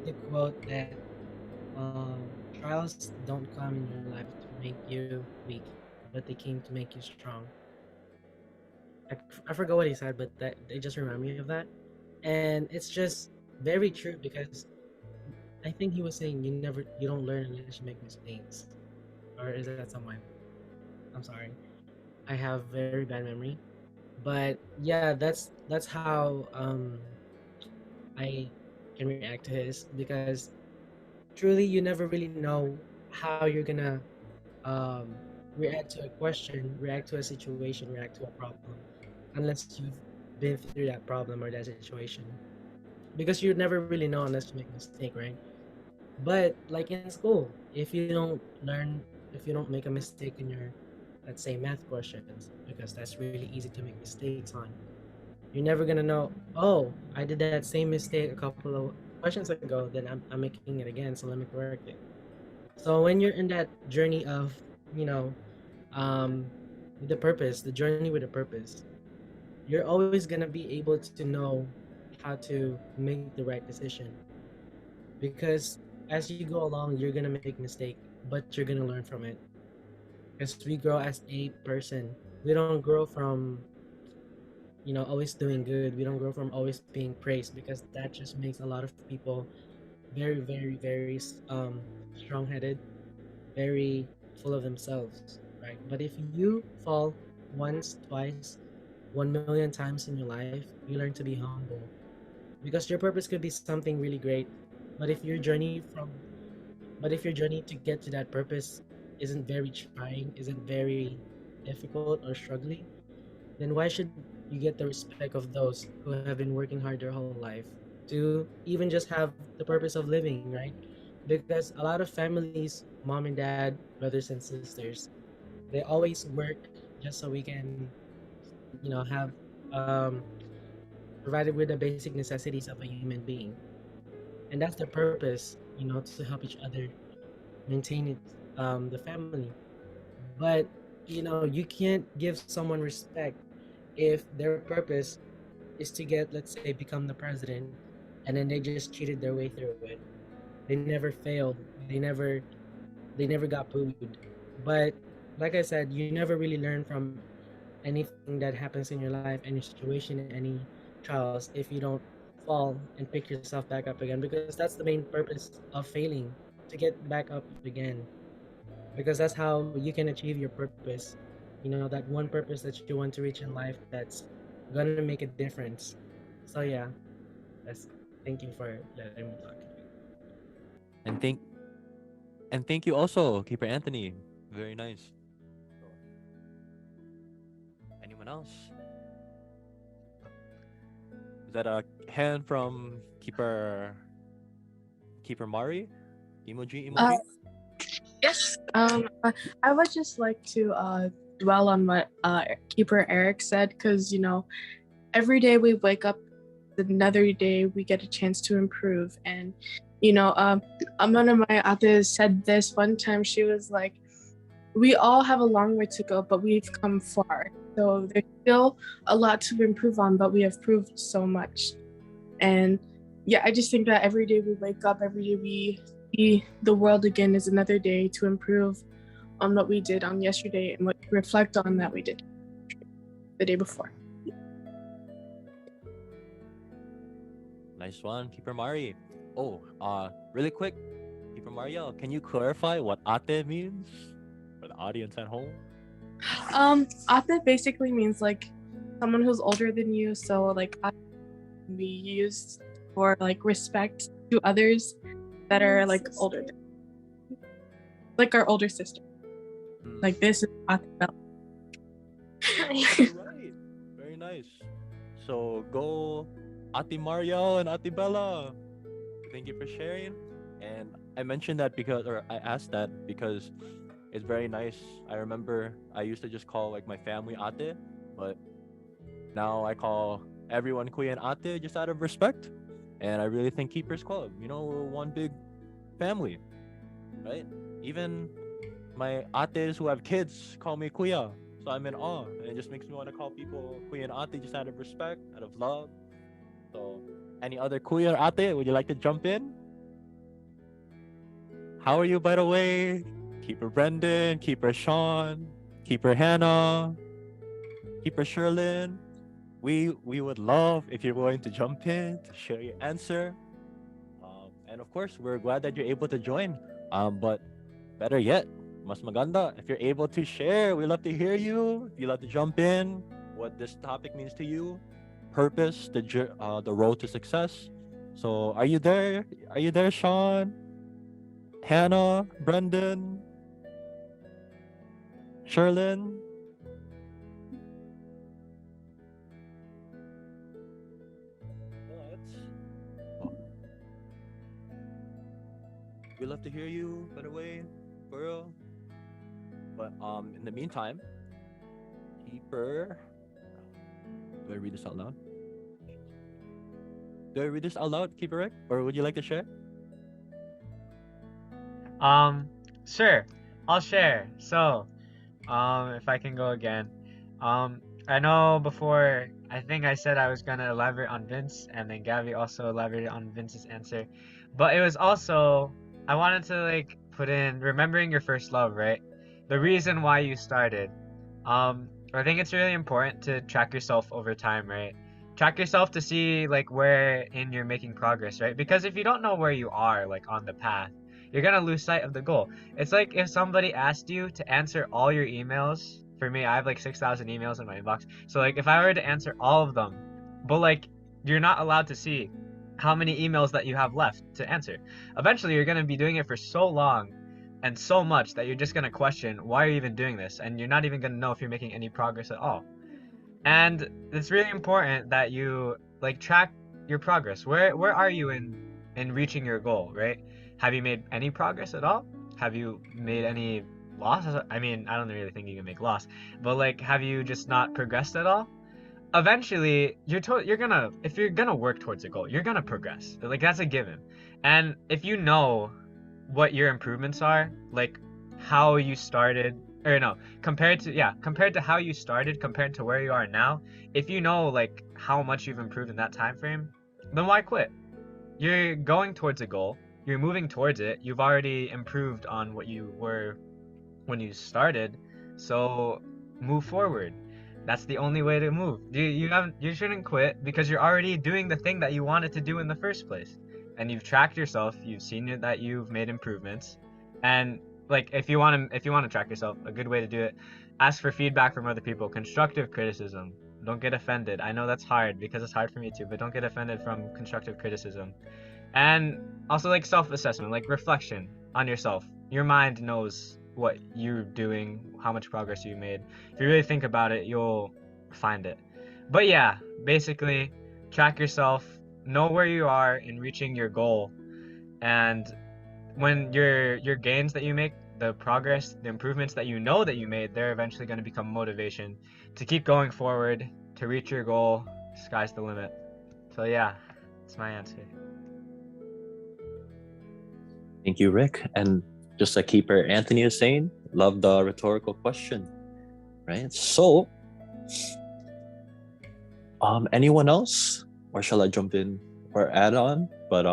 Speaker 7: the quote that trials don't come in your life to make you weak, but they came to make you strong. I forgot what he said, but that they just remind me of that, and it's just very true because I think he was saying you don't learn unless you make mistakes, or is that someone? I'm sorry, I have very bad memory, but yeah, that's how I can react to his, because truly you never really know how you're gonna um, react to a question, react to a situation, react to a problem, unless you've been through that problem or that situation. Because you never really know unless you make a mistake, right? But like in school, if you don't learn, if you don't make a mistake in your, let's say, math questions, because that's really easy to make mistakes on, you're never gonna know. Oh, I did that same mistake a couple of questions ago. Then I'm making it again, so let me correct it. So when you're in that journey of, you know, um, with the purpose, the journey with a purpose, you're always gonna be able to know how to make the right decision. Because as you go along, you're gonna make mistake, but you're gonna learn from it. As we grow as a person, we don't grow from, always doing good. We don't grow from always being praised, because that just makes a lot of people very, very, very strong-headed, very full of themselves, right? But if you fall once, twice, 1 million times in your life, you learn to be humble, because your purpose could be something really great. But if your journey from But if your journey to get to that purpose isn't very trying, isn't very difficult or struggling, then why should you get the respect of those who have been working hard their whole life to even just have the purpose of living, right? Because a lot of families, mom and dad, brothers and sisters, they always work just so we can, have um, provided with the basic necessities of a human being. And that's the purpose, to help each other maintain it, the family. But you can't give someone respect if their purpose is to get, let's say, become the president, and then they just cheated their way through it. They never failed. They never got booed. But like I said, you never really learn from anything that happens in your life, any situation, any trials, if you don't fall and pick yourself back up again. Because that's the main purpose of failing, to get back up again. Because that's how you can achieve your purpose. That one purpose that you want to reach in life, that's gonna make a difference. So yeah, that's thank you for letting me talk.
Speaker 1: And thank you also, Keeper Anthony. Very nice. So, anyone else? Is that a hand from Keeper Mari? Emoji
Speaker 11: Uh,
Speaker 1: emoji?
Speaker 11: yes. I would just like to dwell on what Keeper Eric said, because every day we wake up, another day we get a chance to improve. And one of my authors said this one time. She was like, "We all have a long way to go, but we've come far. So there's still a lot to improve on, but we have proved so much." And yeah, I just think that every day we wake up, every day we see the world again is another day to improve on what we did on yesterday and what reflect on that we did the day before.
Speaker 1: Nice one, Keeper Mari. Oh, really quick, Keeper Mario, can you clarify what ate means for the audience at home?
Speaker 11: Ate basically means like someone who's older than you. So like we use for like respect to others that are like older than, like our older sister. Like this is Ate Bella.
Speaker 1: Right. Very nice. So go Ate Mario and Ate Bella. Thank you for sharing. And I mentioned that because, or I asked that because it's very nice. I remember I used to just call like my family Ate, but now I call everyone Kuya and Ate just out of respect. And I really think Keepers Club, we're one big family, right? Even my ates who have kids call me Kuya. So I'm in awe. And it just makes me want to call people Kuya and Ate just out of respect, out of love. So any other Kuya or Ate, would you like to jump in? How are you, by the way? Keeper Brendan, Keeper Sean, Keeper Hannah, Keeper Sherlyn. We would love if you're willing to jump in to share your answer. And of course, we're glad that you're able to join. But better yet, mas maganda, if you're able to share, we love to hear you. If you love to jump in, what this topic means to you, purpose, the road to success. So, are you there? Are you there, Sean, Hannah, Brendan, Sherlyn? What? Oh. We love to hear you, by the way, for real. But in the meantime, keeper. Do I read this out loud? Do I read this out loud, Keeper Rick? Or would you like to share?
Speaker 3: Sure. I'll share. So, if I can go again. I know before, I think I said I was gonna elaborate on Vince, and then Gabby also elaborated on Vince's answer. But it was also, I wanted to like put in remembering your first love, right? The reason why you started. I think it's really important to track yourself over time, right? Track yourself to see like where in you're making progress, right? Because if you don't know where you are like on the path, you're gonna lose sight of the goal. It's like if somebody asked you to answer all your emails. For me, I have like 6,000 emails in my inbox. So like if I were to answer all of them, but like you're not allowed to see how many emails that you have left to answer. Eventually, you're gonna be doing it for so long and so much that you're just gonna question why are you even doing this, and you're not even gonna know if you're making any progress at all. And it's really important that you like track your progress. Where are you in reaching your goal, right? Have you made any progress at all? Have you made any loss? I mean, I don't really think you can make loss, but like, have you just not progressed at all? Eventually, you're gonna, if you're gonna work towards a goal, you're gonna progress. Like that's a given. And if you know what your improvements are, like how you started, or no, compared to how you started compared to where you are now, if you know like how much you've improved in that time frame, then why quit? You're going towards a goal, you're moving towards it, you've already improved on what you were when you started, so move forward. That's the only way to move. You shouldn't quit because you're already doing the thing that you wanted to do in the first place, and you've tracked yourself. You've seen it that you've made improvements, and like if you want to track yourself, a good way to do it, ask for feedback from other people, constructive criticism. Don't get offended. I know that's hard because it's hard for me too, but don't get offended from constructive criticism. And also like self-assessment, like reflection on yourself. Your mind knows what you're doing, how much progress you made. If you really think about it, you'll find it. But yeah, basically track yourself, know where you are in reaching your goal, and when your gains that you make, the progress, the improvements that you know that you made, they're eventually going to become motivation to keep going forward, to reach your goal. Sky's the limit. So yeah, that's my answer.
Speaker 5: Thank you, Rick. And just like Keeper Anthony is saying, love the rhetorical question, right? So, anyone else, or shall I jump in or add on? But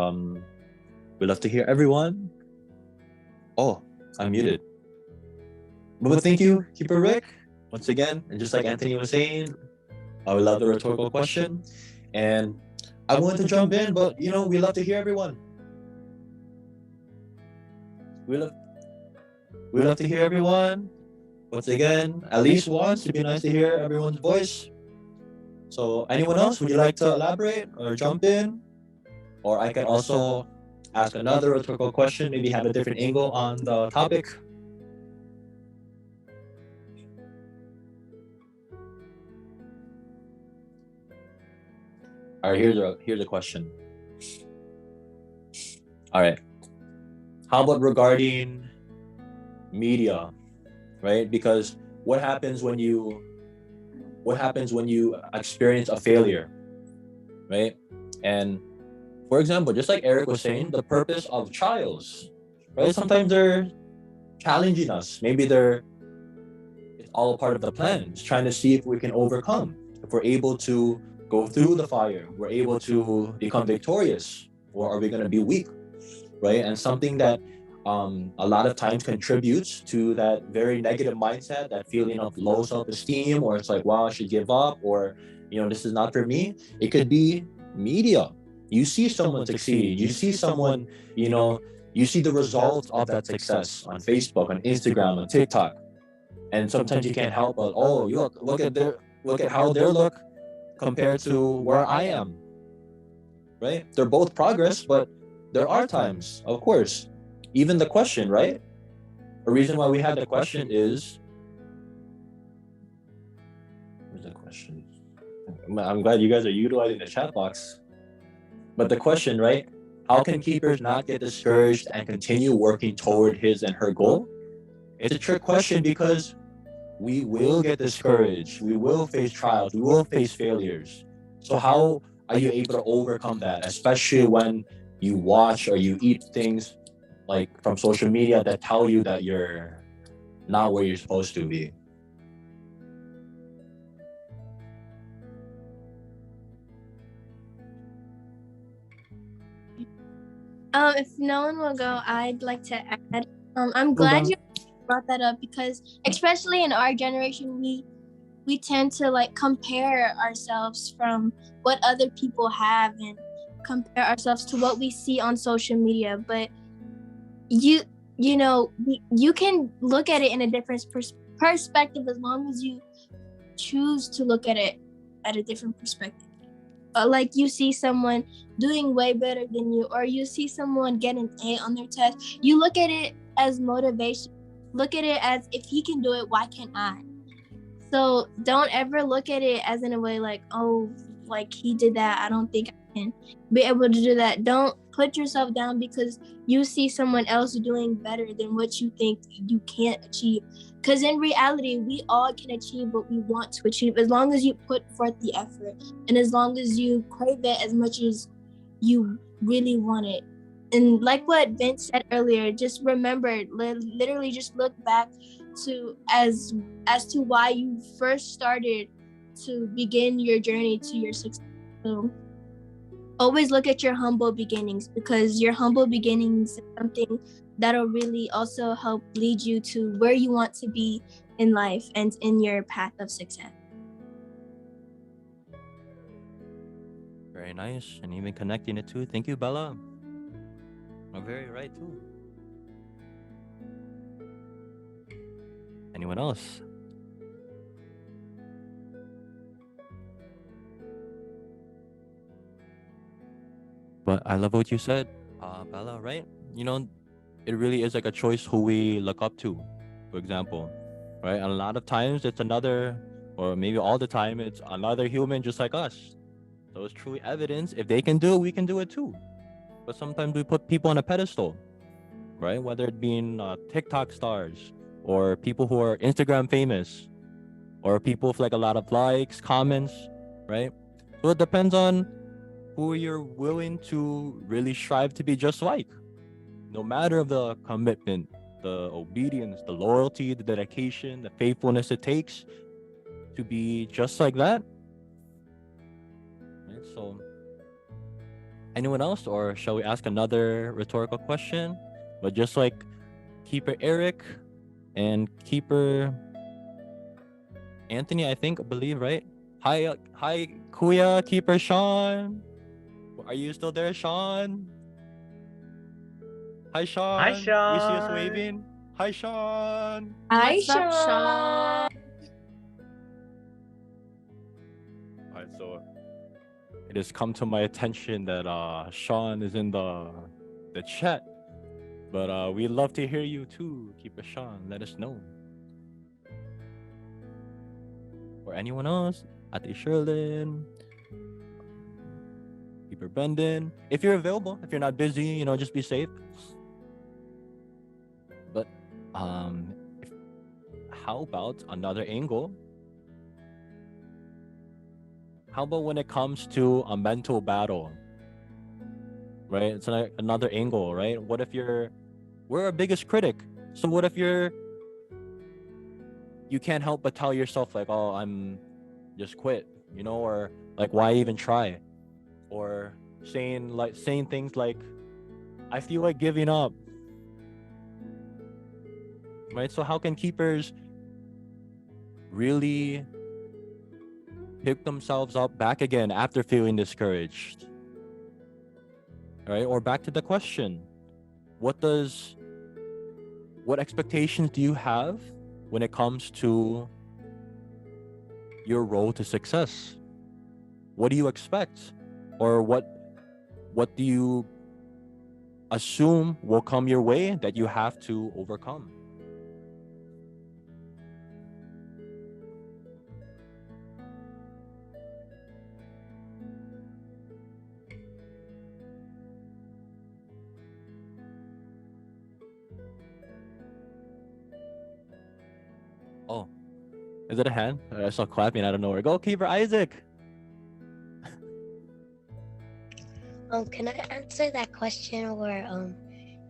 Speaker 5: we'd love to hear everyone. Oh, I'm muted. But thank you, Keeper Rick, once again. And just like Anthony was saying, I would love the rhetorical question. And I wanted to jump in, but we love to hear everyone. We love to hear everyone. Once again, at least once, it'd be nice to hear everyone's voice. So, anyone else, would you like to elaborate or jump in? Or I can also ask another rhetorical question, maybe have a different angle on the topic. All right, here's the question. All right. How about regarding media, right? Because what happens when you experience a failure, right? And for example, just like Eric was saying, the purpose of trials, right? Sometimes they're challenging us. Maybe it's all a part of the plan. It's trying to see if we can overcome, if we're able to go through the fire, we're able to become victorious, or are we going to be weak, right? And something that a lot of times contributes to that very negative mindset, that feeling of low self-esteem, or it's like, wow, I should give up, or this is not for me. It could be media. You see someone succeed, you see someone, you see the results of that success on Facebook, on Instagram, on TikTok, and sometimes you can't help but, oh, look at how they look compared to where I am, right? They're both progress, but there are times, of course, even the question, right? A reason why we have the question is, where's the question? I'm glad you guys are utilizing the chat box. But the question, right?
Speaker 1: how can keepers not get discouraged and continue working toward his and her goal? It's a trick question because we will get discouraged. We will face trials. We will face failures. So how are you able to overcome that, especially when you watch or you eat things like from social media that tell you that you're not where you're supposed to be?
Speaker 4: If no one will go, I'd like to add. I'm glad you brought that up because, especially in our generation, we tend to like compare ourselves from what other people have and compare ourselves to what we see on social media. But you can look at it in a different perspective as long as you choose to look at it at a different perspective. Like you see someone doing way better than you, or you see someone get an A on their test, you look at it as motivation. Look at it as, if he can do it, why can't I? So don't ever look at it as in a way like, oh, like he did that, I don't think I can be able to do that. Don't put yourself down because you see someone else doing better than what you think you can't achieve. Because in reality, we all can achieve what we want to achieve as long as you put forth the effort and as long as you crave it as much as you really want it. And like what Vince said earlier, just remember, literally just look back to as to why you first started to begin your journey to your success. So always look at your humble beginnings, because your humble beginnings is something that'll really also help lead you to where you want to be in life and in your path of success.
Speaker 1: Very nice. And even connecting it too. Thank you, Bella. You're very right too. Anyone else? But I love what you said, Bella, right? You know, it really is like a choice who we look up to, for example, right? And a lot of times it's another, or maybe all the time, it's another human just like us. So it's truly evidence. If they can do it, we can do it too. But sometimes we put people on a pedestal, right? Whether it being TikTok stars or people who are Instagram famous or people with like a lot of likes, comments, right? So it depends on who you're willing to really strive to be just like. No matter of the commitment, the obedience, the loyalty, the dedication, the faithfulness it takes to be just like that. Right? So anyone else, or shall we ask another rhetorical question? But just like Keeper Eric and Keeper Anthony, I believe, right? Hi, Kuya, Keeper Sean. Are you still there, Sean? Hi, Sean.
Speaker 3: Hi, Sean.
Speaker 1: We see us waving. Hi, Sean.
Speaker 4: Hi,
Speaker 11: What's up,
Speaker 4: Sean.
Speaker 1: All right, so it has come to my attention that Sean is in the chat, but we'd love to hear you too. Keeper Sean, let us know. Or anyone else, Ate Sherlyn, Keeper Brendan, if you're available, if you're not busy, just be safe. But how about another angle? How about when it comes to a mental battle, right? It's like another angle, right? What if we're our biggest critic. So what if you can't help but tell yourself like, oh, I'm just quit, or like, why even try? Or saying things like, I feel like giving up, right? So how can keepers really pick themselves up back again after feeling discouraged? Right? Or back to the question, what expectations do you have when it comes to your road to success? What do you expect? Or what do you assume will come your way that you have to overcome? Is it a hand? I saw clapping out of nowhere. Go, Keeper Isaac.
Speaker 6: Can I answer that question where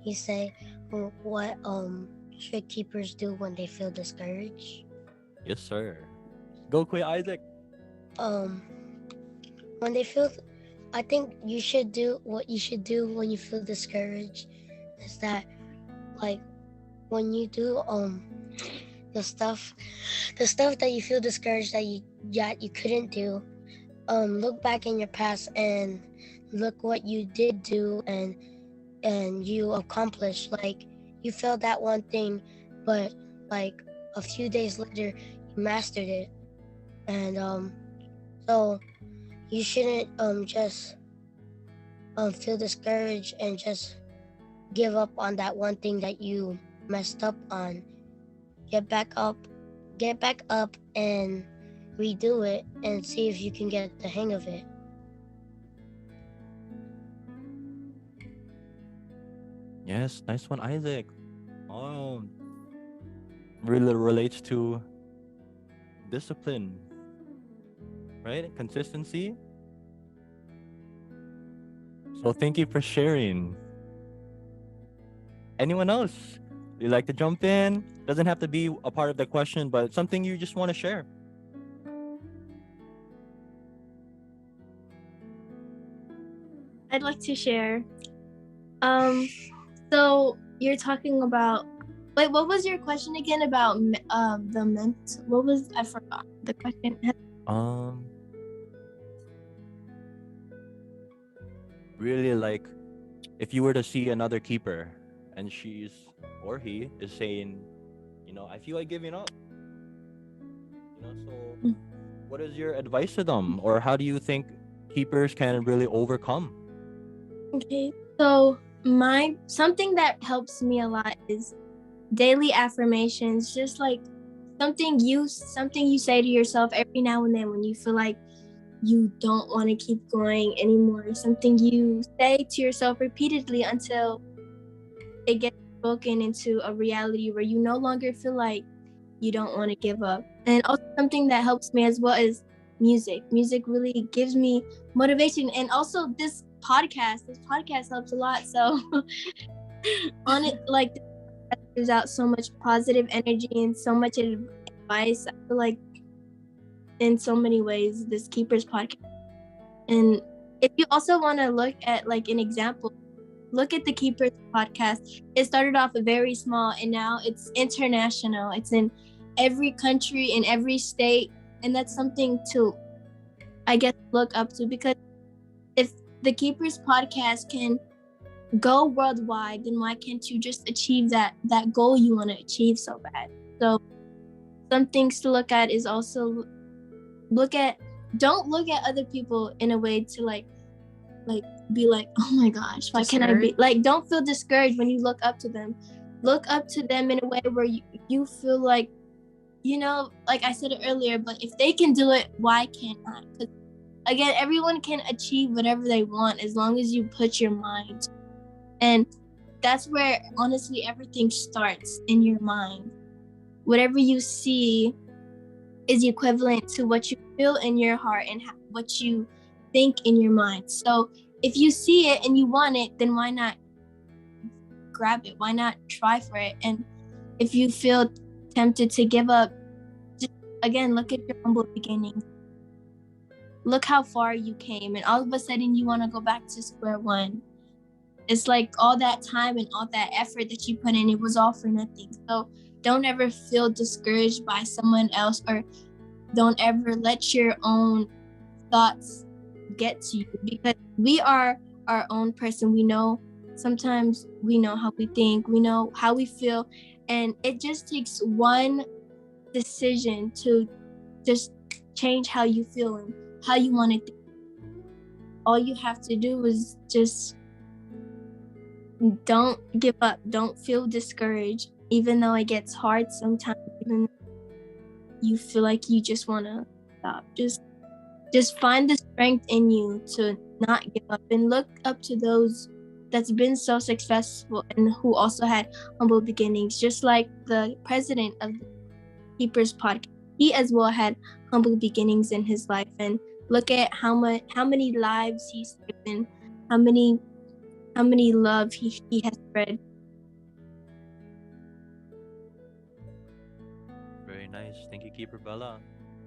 Speaker 6: you say what should keepers do when they feel discouraged?
Speaker 1: Yes, sir. Go, Quay Isaac.
Speaker 6: When they feel, I think you should do what you should do when you feel discouraged is that, like, when you do the stuff that you feel discouraged that you couldn't do, look back in your past and look what you did do and you accomplished. Like, you failed that one thing, but like a few days later you mastered it. And so you shouldn't just feel discouraged and just give up on that one thing that you messed up on. Get back up and redo it and see if you can get the hang of it.
Speaker 1: Yes, nice one, Isaac. Really relates to discipline, right? Consistency. So thank you for sharing. Anyone else? You like to jump in? Doesn't have to be a part of the question, but something you just want to share.
Speaker 4: I'd like to share. So you're talking about. Wait, what was your question again about the mental? What was, I forgot the question.
Speaker 1: Really, like, if you were to see another keeper and she's or he is saying, I feel like giving up. So what is your advice to them, or how do you think keepers can really overcome?
Speaker 4: Okay, so something that helps me a lot is daily affirmations. Just like something you say to yourself every now and then when you feel like you don't want to keep going anymore. Something you say to yourself repeatedly until it gets spoken into a reality where you no longer feel like you don't want to give up. And also something that helps me as well is music. Music really gives me motivation, and also this podcast helps a lot. So on it, like, gives out so much positive energy and so much advice. I feel like in so many ways, this Keepers podcast. And if you also want to look at like an example, look at the Keepers podcast. It started off very small and now it's international. It's in every country, in every state. And that's something to, I guess, look up to, because if the Keepers podcast can go worldwide, then why can't you just achieve that goal you want to achieve so bad? So some things to look at is also don't look at other people in a way to like be like, oh my gosh, why can't I be like, don't feel discouraged when you look up to them. Look up to them in a way where you feel like, like I said it earlier, but if they can do it, why can't I? Because again, everyone can achieve whatever they want as long as you put your mind. And that's where honestly everything starts, in your mind. Whatever you see is equivalent to what you feel in your heart and what you think in your mind. So if you see it and you want it, then why not grab it? Why not try for it? And if you feel tempted to give up, just again, look at your humble beginnings. Look how far you came, and all of a sudden you want to go back to square one. It's like all that time and all that effort that you put in, it was all for nothing. So don't ever feel discouraged by someone else, or don't ever let your own thoughts get to you, because we are our own person. Sometimes we know how we think, we know how we feel, and it just takes one decision to just change how you feel and how you want to think. All you have to do is just don't give up. Don't feel discouraged, even though it gets hard sometimes, even though you feel like you just want to stop. Just find the strength in you to not give up, and look up to those that's been so successful and who also had humble beginnings, just like the president of the Keepers podcast.
Speaker 12: he as well had humble beginnings in his life, and look at how many lives he's given, how many love he has spread.
Speaker 1: Very nice. Thank you, Keeper Bella.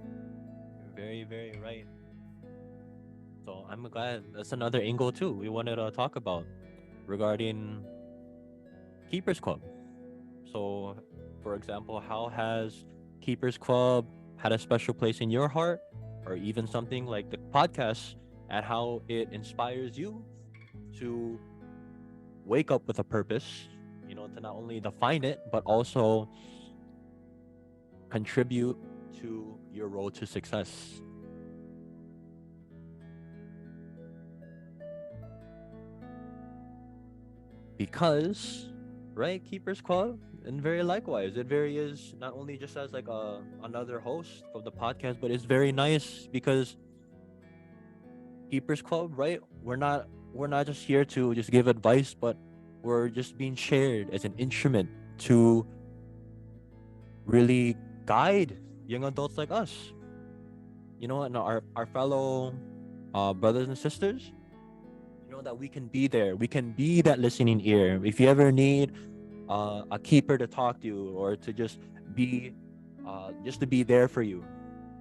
Speaker 1: You're very, very right. So I'm glad that's another angle too we wanted to talk about regarding Keepers Club. So, for example, how has Keepers Club had a special place in your heart, or even something like the podcast, and how it inspires you to wake up with a purpose, to not only define it, but also contribute to your road to success. Because, right, Keepers Club, and very likewise, it very is not only just as like another host of the podcast, but it's very nice because Keepers Club, right? We're not just here to just give advice, but we're just being shared as an instrument to really guide young adults like us, and our fellow brothers and sisters, that we can be there. We can be that listening ear. If you ever need a keeper to talk to you, or to just to be there for you,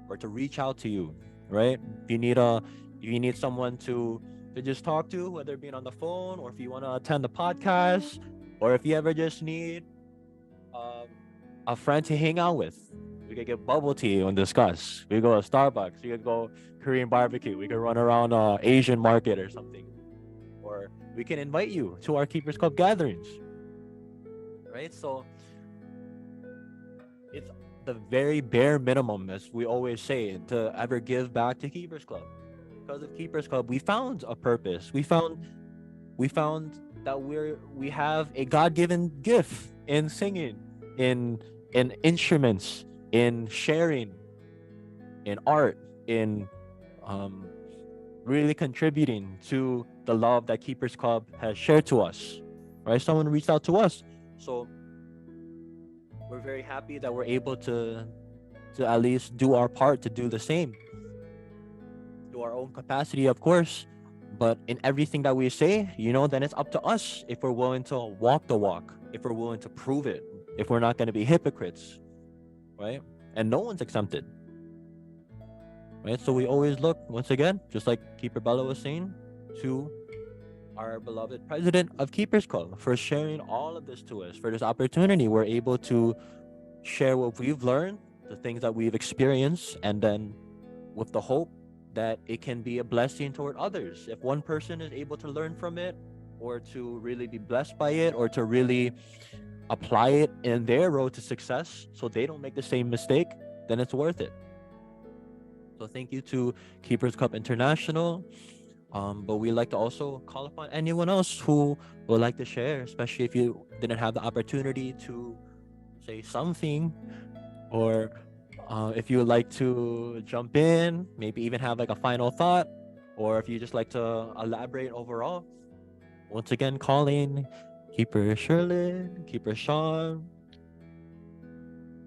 Speaker 1: or to reach out to you, right? If you need someone to just talk to, whether it be on the phone, or if you want to attend the podcast, or if you ever just need um, a friend to hang out with, we could get bubble tea and discuss. We go to Starbucks. We could go Korean barbecue. We could run around Asian market or something, or we can invite you to our Keepers Club gatherings, right? So it's the very bare minimum, as we always say, to ever give back to Keepers Club. Because of Keepers Club, we found a purpose. We found that we have a God-given gift in singing, in instruments, in sharing, in art, in um, really contributing to the love that Keepers Club has shared to us. Right? Someone reached out to us, so we're very happy that we're able to at least do our part to do the same, to our own capacity, of course. But in everything that we say, then it's up to us if we're willing to walk the walk, if we're willing to prove it, if we're not going to be hypocrites, right? And no one's exempted, right? So we always look, once again, just like Keeper Bella was saying, to our beloved president of Keepers Club for sharing all of this to us, for this opportunity. We're able to share what we've learned, the things that we've experienced, and then with the hope that it can be a blessing toward others. If one person is able to learn from it, or to really be blessed by it, or to really apply it in their road to success so they don't make the same mistake, then it's worth it. So thank you to Keepers Club International. But we like to also call upon anyone else who would like to share, especially if you didn't have the opportunity to say something, or if you would like to jump in, maybe even have like a final thought, or if you just like to elaborate overall. Once again, calling Keeper Shirley, Keeper Sean,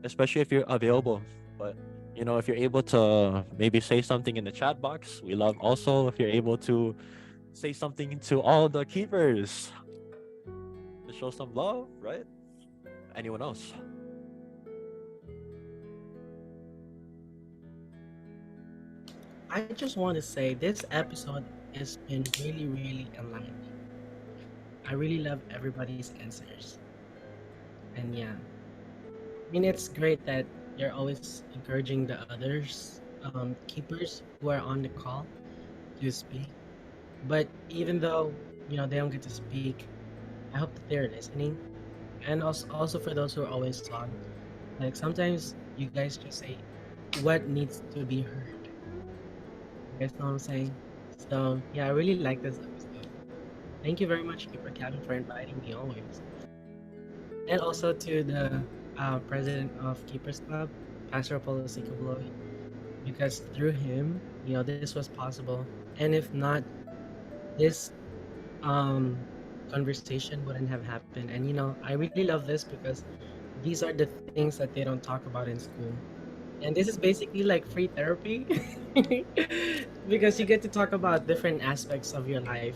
Speaker 1: especially if you're available. But if you're able to maybe say something in the chat box, we love also if you're able to say something to all the keepers to show some love, right? Anyone else?
Speaker 7: I just want to say this episode has been really, really enlightening. I really love everybody's answers. And yeah, I mean, it's great that you're always encouraging the others, keepers who are on the call to speak. But even though, they don't get to speak, I hope that they're listening. And also for those who are always on, like sometimes you guys just say what needs to be heard. You guys know what I'm saying? So yeah, I really like this episode. Thank you very much, Keeper Kevin, for inviting me always. And also to the president of Keepers Club, Pastor Apollo Sikabuloy, because through him, this was possible. And if not, this conversation wouldn't have happened. And I really love this because these are the things that they don't talk about in school. And this is basically like free therapy because you get to talk about different aspects of your life,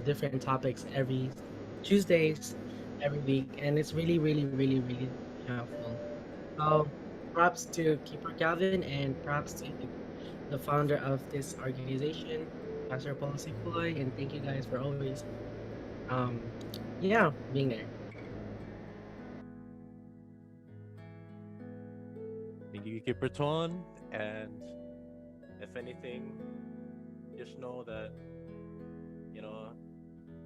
Speaker 7: different topics every Tuesdays, every week. And it's really, really, really, really helpful. So props to Keeper Calvin and props to the founder of this organization, Pastor Paul Sipuloy, and thank you guys for always, um, yeah, being there.
Speaker 1: Thank you, Keeper Ton. And if anything, just know that, you know,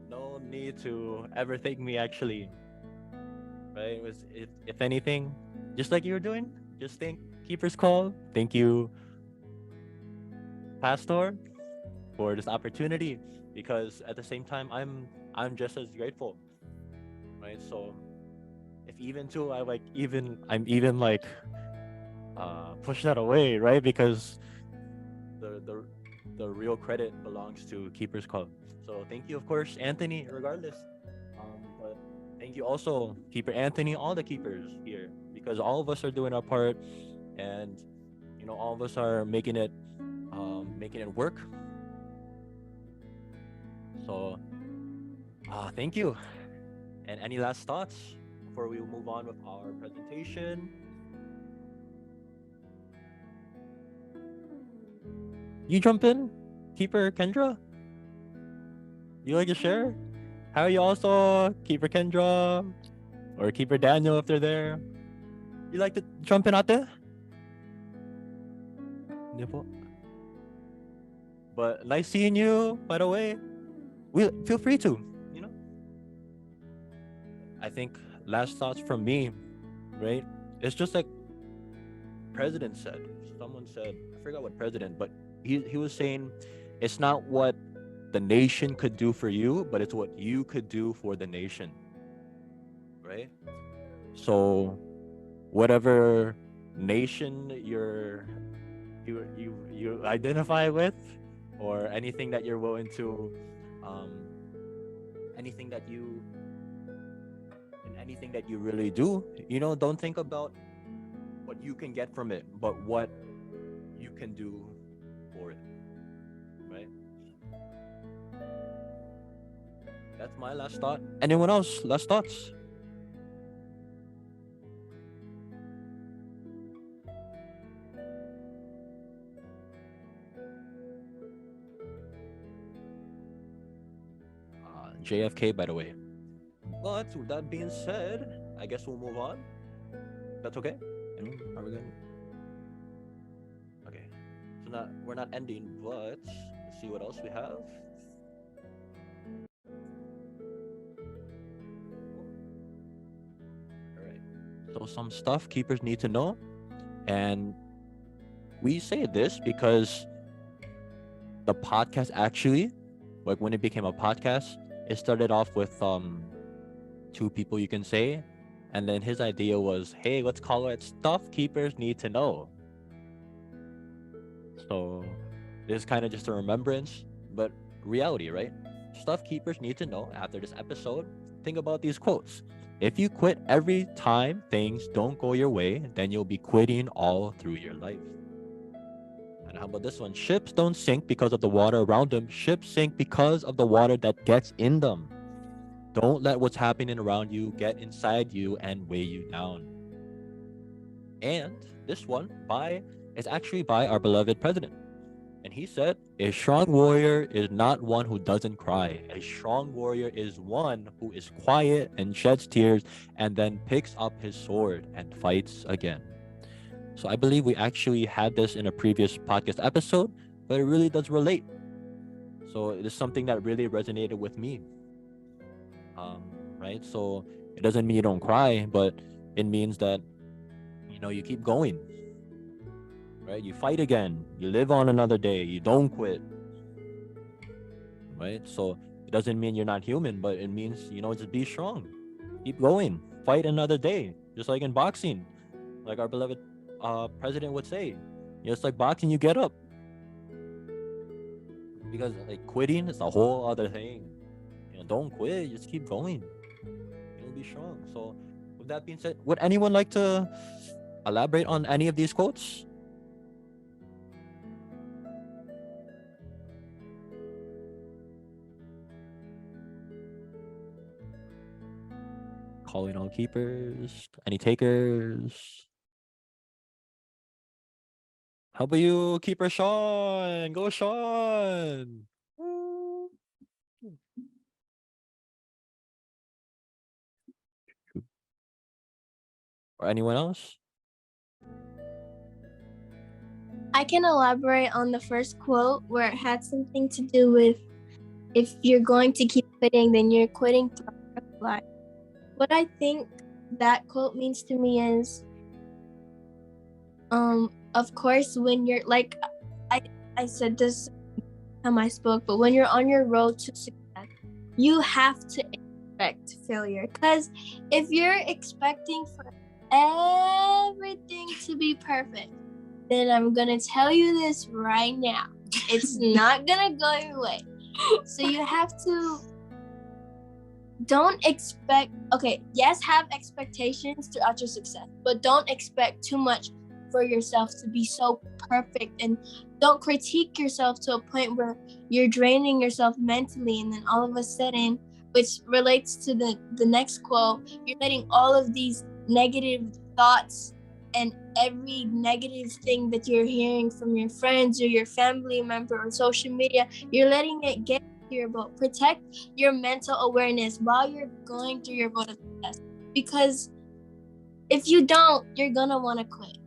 Speaker 1: no need to ever thank me actually. Right? It was if anything, just like you were doing, just thank Keeper's Call. Thank you, Pastor, for this opportunity. Because at the same time I'm just as grateful. Right? So if even too I'm even like push that away, right? Because the the the real credit belongs to Keeper's Club. So thank you, of course, Anthony, regardless. But thank you also, Keeper Anthony, all the keepers here, because all of us are doing our part, and all of us are making it work. So, thank you. And any last thoughts before we move on with our presentation? You jump in, Keeper Kendra. You like to share? How are you also, Keeper Kendra or Keeper Daniel if they're there? You like to jump in out there? Nipple. But nice seeing you, by the way. We feel free to, you know. I think last thoughts from me, right? It's just like President said. Someone said, I forgot what president, but he was saying it's not what the nation could do for you, but it's what you could do for the nation. Right? So whatever nation you identify with, or anything that you're willing to um anything that you anything that you really do, don't think about what you can get from it, but what you can do for it. Right? That's my last thought. Anyone else last thoughts? JFK, by the way. But with that being said, I guess we'll move on. That's okay? Are we good? Okay. So we're not ending, but let's see what else we have. Alright. So some stuff keepers need to know. And we say this because the podcast actually, like when it became a podcast, it started off with two people, you can say, and then his idea was, hey, let's call it Stuff Keepers Need to Know. So this is kind of just a remembrance, but reality, right? Stuff keepers need to know after this episode. Think about these quotes. If you quit every time things don't go your way, then you'll be quitting all through your life. And how about this one? Ships don't sink because of the water around them. Ships sink because of the water that gets in them. Don't let what's happening around you get inside you and weigh you down. And this one is actually by our beloved president. And he said, a strong warrior is not one who doesn't cry. A strong warrior is one who is quiet and sheds tears and then picks up his sword and fights again. So I believe we actually had this in a previous podcast episode, but it really does relate. So it is something that really resonated with me. Right? So it doesn't mean you don't cry, but it means that, you keep going. Right? You fight again. You live on another day. You don't quit. Right? So it doesn't mean you're not human, but it means, just be strong. Keep going. Fight another day. Just like in boxing. Like our beloved president would say. It's like boxing, you get up. Because like quitting is a whole other thing. Don't quit. Just keep going. You'll be strong. So with that being said, would anyone like to elaborate on any of these quotes? Calling all keepers. Any takers? How about you, keeper Sean? Go, Sean! Woo. Or anyone else?
Speaker 4: I can elaborate on the first quote where it had something to do with if you're going to keep quitting, then you're quitting throughout your life. What I think that quote means to me is, of course, when you're like, I said this time I spoke, but when you're on your road to success, you have to expect failure. Because if you're expecting for everything to be perfect, then I'm gonna tell you this right now. It's not gonna go your way. So you have to don't expect, okay, yes, have expectations throughout your success, but don't expect too much for yourself to be so perfect, and don't critique yourself to a point where you're draining yourself mentally, and then all of a sudden, which relates to the next quote, you're letting all of these negative thoughts and every negative thing that you're hearing from your friends or your family member or social media, you're letting it get to your boat. Protect your mental awareness while you're going through your boat of success, because if you don't, you're gonna want to quit.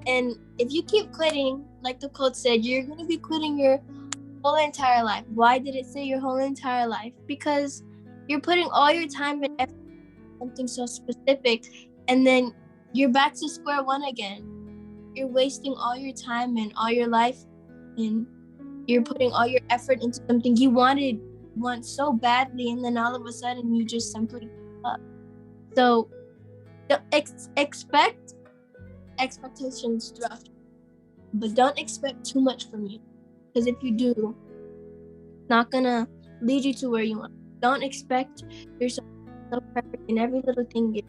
Speaker 4: And if you keep quitting, like the quote said, you're gonna be quitting your whole entire life. Why did it say your whole entire life? Because you're putting all your time and effort into something so specific, and then you're back to square one again. You're wasting all your time and all your life, and you're putting all your effort into something you want so badly, and then all of a sudden you just simply give up. So expect expectations throughout, but don't expect too much from you, because if you do, it's not gonna lead you to where you want. Don't expect yourself so perfect in every little thing you're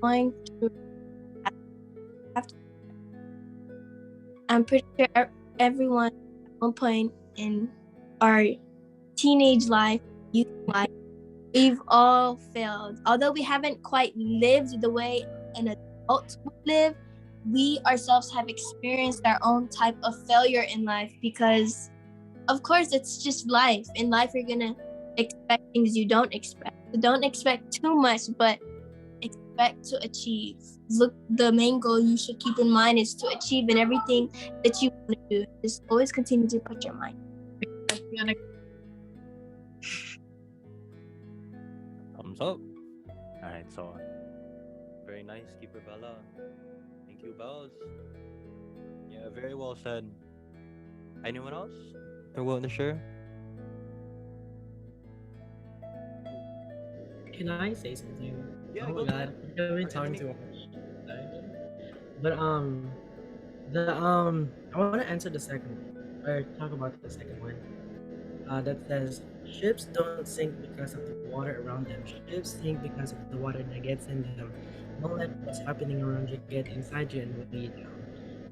Speaker 4: going to have to. I'm pretty sure everyone at one point in our teenage life, youth life, we've all failed. Although we haven't quite lived the way an adult would live, we ourselves have experienced our own type of failure in life, because of course it's just life. In life you're gonna expect things you don't expect. So don't expect too much, but expect to achieve. Look, the main goal you should keep in mind is to achieve in everything that you want to do. Just always continue to put your mind.
Speaker 1: Thumbs up. Alright, so very nice, Keeper Bella. Thank you, Bells. Yeah, very well said. Anyone else? They're willing to share?
Speaker 7: Can I say something?
Speaker 1: Yeah,
Speaker 7: oh
Speaker 1: go
Speaker 7: my god,
Speaker 1: ahead.
Speaker 7: I've been
Speaker 1: Or
Speaker 7: talking
Speaker 1: enemy.
Speaker 7: too much. But I want to answer the second one, or talk about the second one. That says ships don't sink because of the water around them. Ships sink because of the water that gets in them. Don't let what's happening around you get inside you and weigh you down.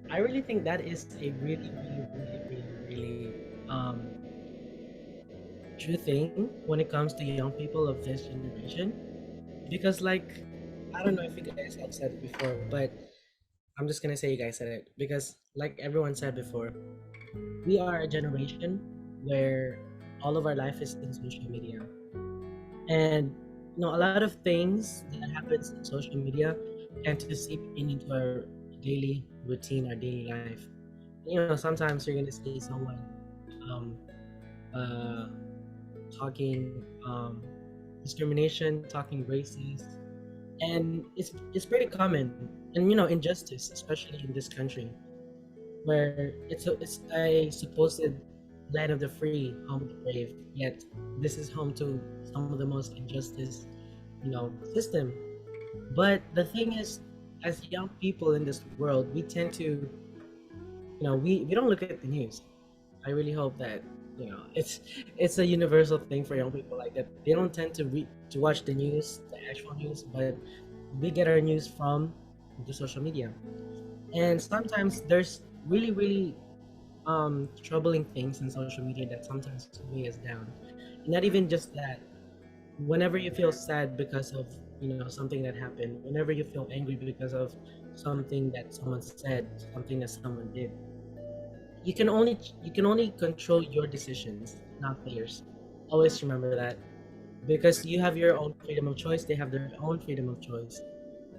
Speaker 7: I really think that is a really true thing when it comes to young people of this generation. Because like, I don't know if you guys have said it before, but I'm just gonna say you guys said it because like everyone said before, we are a generation where all of our life is in social media, and a lot of things that happens in social media tend to seep into our daily routine, our daily life. Sometimes you're gonna see someone um, uh, talking discrimination, talking racist, and it's pretty common. And injustice, especially in this country, where it's a supposed land of the free, home of the brave. Yet this is home to some of the most injustice, system. But the thing is, as young people in this world, we tend to, we don't look at the news. I really hope that it's a universal thing for young people like that. They don't tend to read to watch the news, the actual news, but we get our news from the social media. And sometimes there's really troubling things in social media that sometimes weigh us down. And not even just that. Whenever you feel sad because of something that happened, whenever you feel angry because of something that someone said, something that someone did, you can only control your decisions, not theirs. Always remember that, because you have your own freedom of choice, they have their own freedom of choice.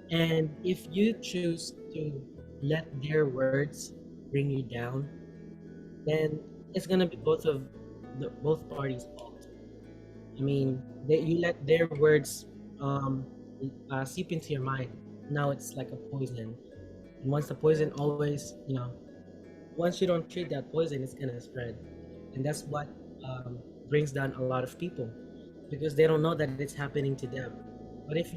Speaker 7: And if you choose to let their words bring you down, then it's gonna be both parties' fault. I mean, you let their words um, seep into your mind. Now it's like a poison, and once the poison always, once you don't treat that poison, it's gonna spread, and that's what brings down a lot of people, because they don't know that it's happening to them. But if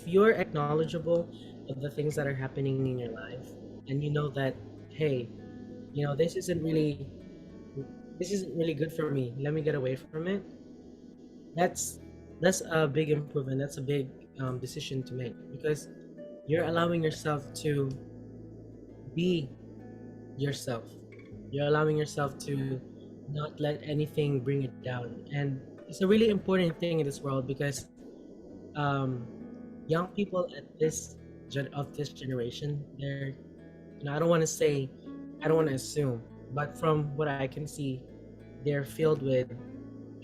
Speaker 7: you're acknowledgeable of the things that are happening in your life, and you know that, hey, this isn't really good for me. Let me get away from it. That's that's a big improvement. That's a big decision to make, because you're allowing yourself to be yourself. You're allowing yourself to not let anything bring it down. And it's a really important thing in this world, because um, young people of this generation, I don't want to say, I don't want to assume, but from what I can see, they're filled with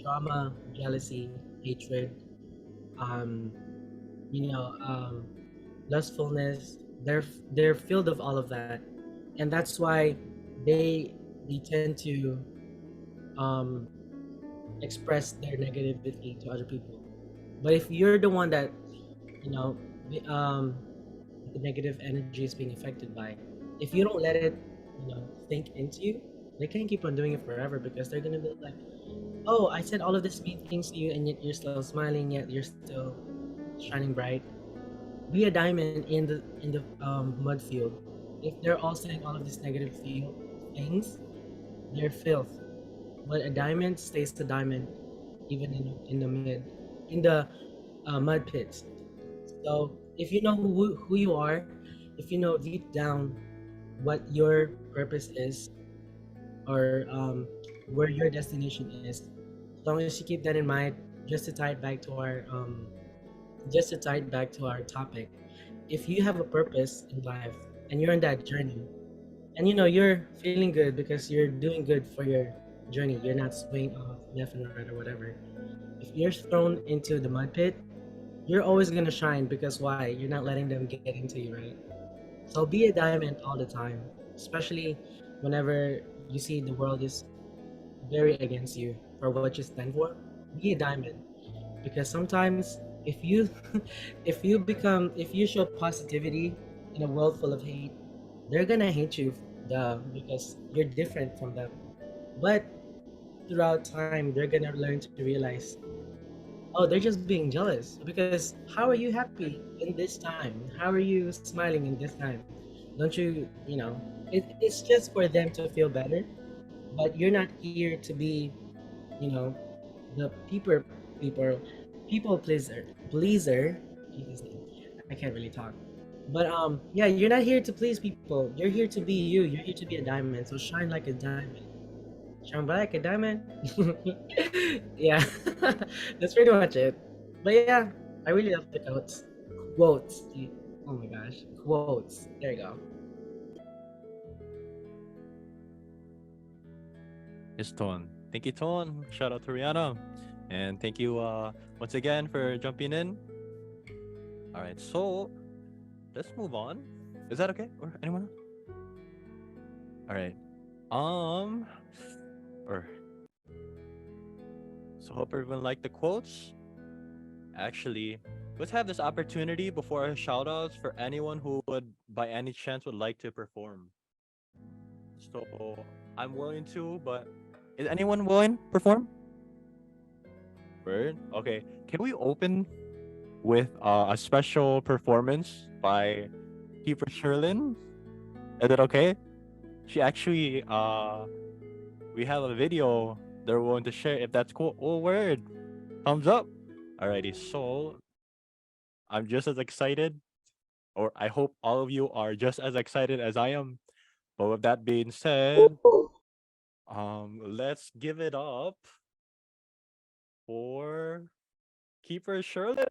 Speaker 7: drama, jealousy, hatred, um, you know, um, lustfulness. They're filled of all of that, and that's why they they tend to um, express their negativity to other people. But if you're the one that you know the, um, the negative energy is being affected by, if you don't let it sink into you, they can keep on doing it forever, because they're gonna be like, oh, I said all of these mean things to you, and yet you're still smiling, yet you're still shining bright. Be a diamond in the mud field. If they're all saying all of these negative things, they're filth. But a diamond stays a diamond, even in the mud pits. So if you know who you are, if you know deep down what your purpose is, or where your destination is, as long as you keep that in mind, just to tie it back to our topic. If you have a purpose in life and you're on that journey, and you're feeling good because you're doing good for your journey, you're not swaying off left and right or whatever. If you're thrown into the mud pit, you're always gonna shine, because why? You're not letting them get into you, right? So be a diamond all the time, especially whenever you see the world is very against you for what you stand for. Be a diamond, because sometimes if you if you show positivity in a world full of hate, they're gonna hate you, because you're different from them. But throughout time, they're gonna learn to realize, oh, they're just being jealous, because how are you happy in this time? How are you smiling in this time? Don't you, it's just for them to feel better. But you're not here to be, you know the people people pleaser. Jesus, I can't really talk. But yeah, you're not here to please people. You're here to be you. You're here to be a diamond. So shine like a diamond. Shine bright like a diamond. Yeah, that's pretty much it. But yeah, I really love the quotes. Quotes. Oh my gosh, quotes. There you go.
Speaker 1: It's Ton. Thank you, Ton. Shout out to Rihanna. And thank you once again for jumping in. All right, so let's move on. Is that okay? Or anyone else? All right. Um, or so hope everyone liked the quotes. Actually, let's have this opportunity before our shout outs for anyone who would by any chance would like to perform. So I'm willing to, but is anyone willing to perform? Word? Okay. Can we open with a special performance by Keeper Sherlyn? Is it okay? She actually we have a video they're willing to share if that's cool. Oh word. Thumbs up. Alrighty, so I'm just as excited, or I hope all of you are just as excited as I am. But with that being said, let's give it up for Keeper Sherlin.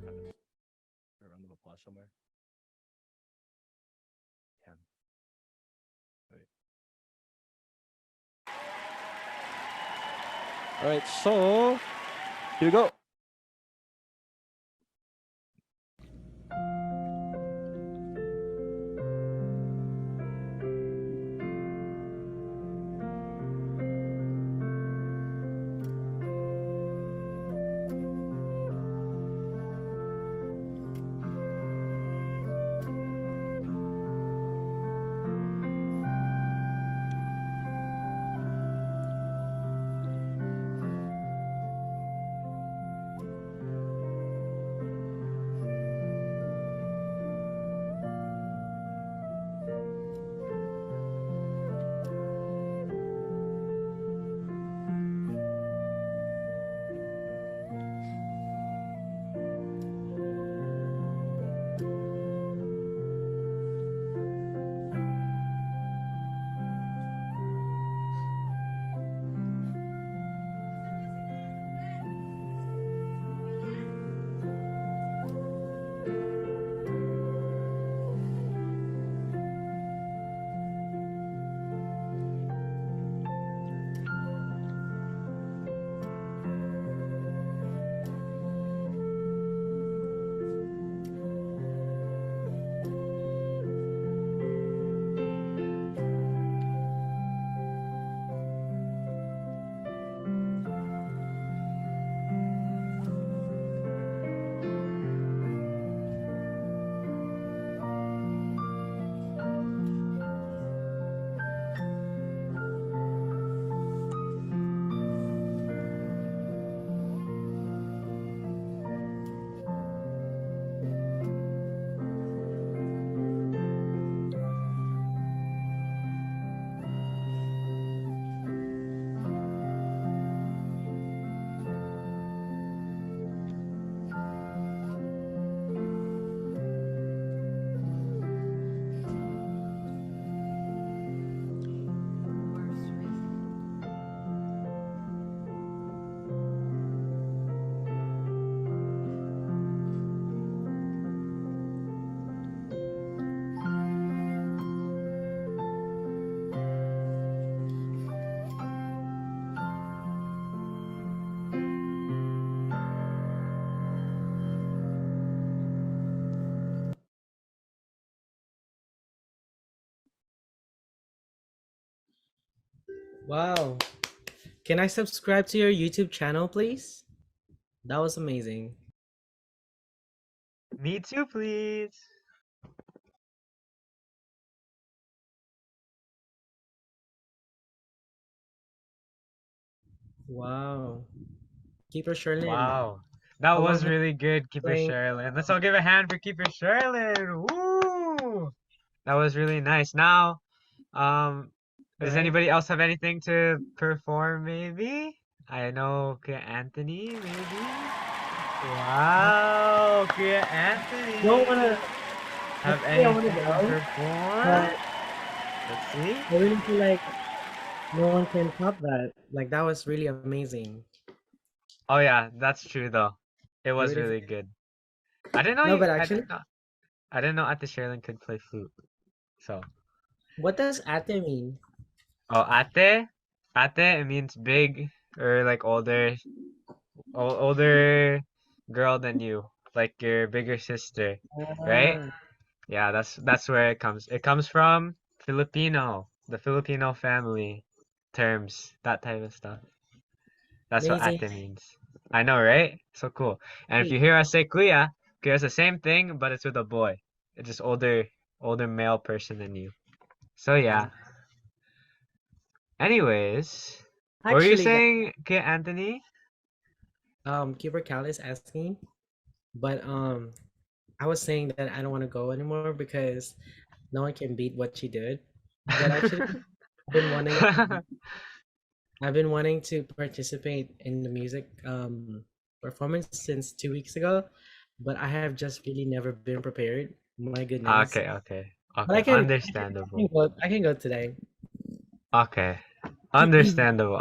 Speaker 1: Oh, wait, a round of applause somewhere. Damn. Wait. All right, so here we go.
Speaker 7: Wow. Can I subscribe to your YouTube channel, please? That was amazing.
Speaker 3: Me too, please.
Speaker 7: Wow. Keeper Sherlin.
Speaker 3: Wow. That
Speaker 7: How long
Speaker 3: was
Speaker 7: have
Speaker 3: really good, Keeper
Speaker 7: playing?
Speaker 3: Sherlin. Let's all give a hand for Keeper Sherlin. Woo! That was really nice. Now, does
Speaker 7: Right?
Speaker 3: anybody else have anything to perform, maybe? I know Kuya Anthony, maybe? Wow, Kuya Anthony.
Speaker 7: Don't wanna
Speaker 3: Have
Speaker 7: actually I wanna
Speaker 3: anything to
Speaker 7: go,
Speaker 3: perform?
Speaker 7: but
Speaker 3: Let's see.
Speaker 7: I really feel like no one can top that. Like that was really amazing.
Speaker 3: Oh yeah, that's true though. It
Speaker 7: I
Speaker 3: was
Speaker 7: really
Speaker 3: really
Speaker 7: feel
Speaker 3: good. I didn't know
Speaker 7: no,
Speaker 3: you
Speaker 7: but
Speaker 3: I
Speaker 7: actually,
Speaker 3: didn't know I didn't know Ate Sherlin could play flute. So
Speaker 7: what does ate mean?
Speaker 3: oh ate? Ate it means big or like older girl than you. Like your bigger sister. Right?
Speaker 7: Ah,
Speaker 3: Yeah, that's where it comes. It comes from Filipino, the Filipino family terms, that type of stuff. That's what
Speaker 7: amazing.
Speaker 3: ate means. I know, right? So cool. And if
Speaker 7: Hey,
Speaker 3: you hear us say kuya, kuya is the same thing, but it's with a boy. It's just older male person than you. So
Speaker 7: wow.
Speaker 3: yeah. Anyways, what were you
Speaker 7: Actually,
Speaker 3: saying, kuya Anthony?
Speaker 7: Keeper Cal is asking, but I was saying that I don't want to go anymore because no one can beat what she did. But actually, I've been wanting I've been wanting to participate in the music performance since 2 weeks ago, but I have just really never been prepared. My goodness.
Speaker 3: Okay.
Speaker 7: But I
Speaker 3: Understandable.
Speaker 7: I can go today.
Speaker 3: Okay. Understandable.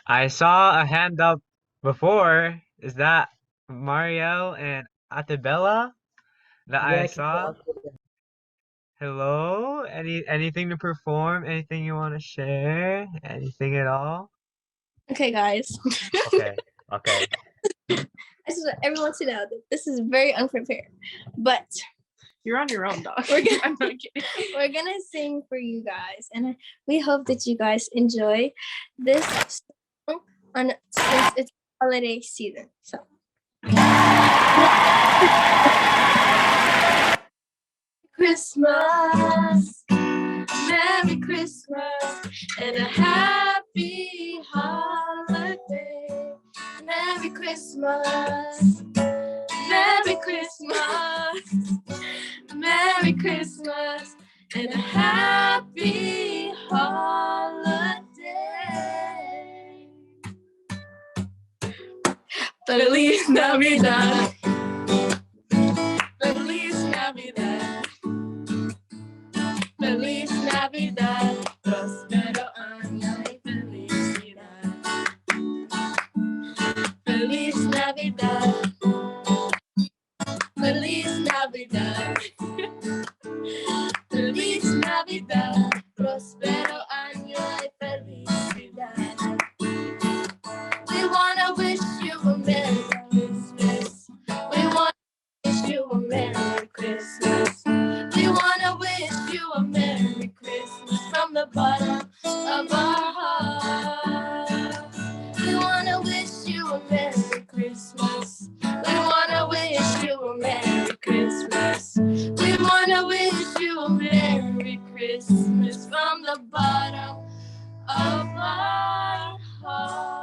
Speaker 3: I saw a hand up before. Is that Marielle and Atibella that I
Speaker 7: Yeah, I can
Speaker 3: saw?
Speaker 7: go.
Speaker 3: Hello? Anything to perform? Anything you want to share? Anything at all?
Speaker 12: Okay, guys.
Speaker 3: Okay.
Speaker 12: I just want everyone to know that this is very unprepared, but
Speaker 11: You're on your own, dog.
Speaker 12: I'm not kidding. We're gonna sing for you guys, and we hope that you guys enjoy this song since it's holiday season. So. Christmas, Merry Christmas, and a happy holiday. Merry Christmas, Merry Christmas, Merry Christmas, and a happy holiday. Feliz Navidad. Feliz Navidad. Feliz Navidad. Prospero año y felicidad. Feliz Navidad. Feliz Navidad. Feliz Navidad. Prospero año y felicidad. We wanna wish you a Merry Christmas. We wanna wish you a Merry Christmas. We wanna wish you a Merry Christmas from the bottom of our heart. We wanna wish you a Merry Christmas. We wanna wish you a Merry Christmas. We wanna wish you a Merry Christmas from the bottom of our heart.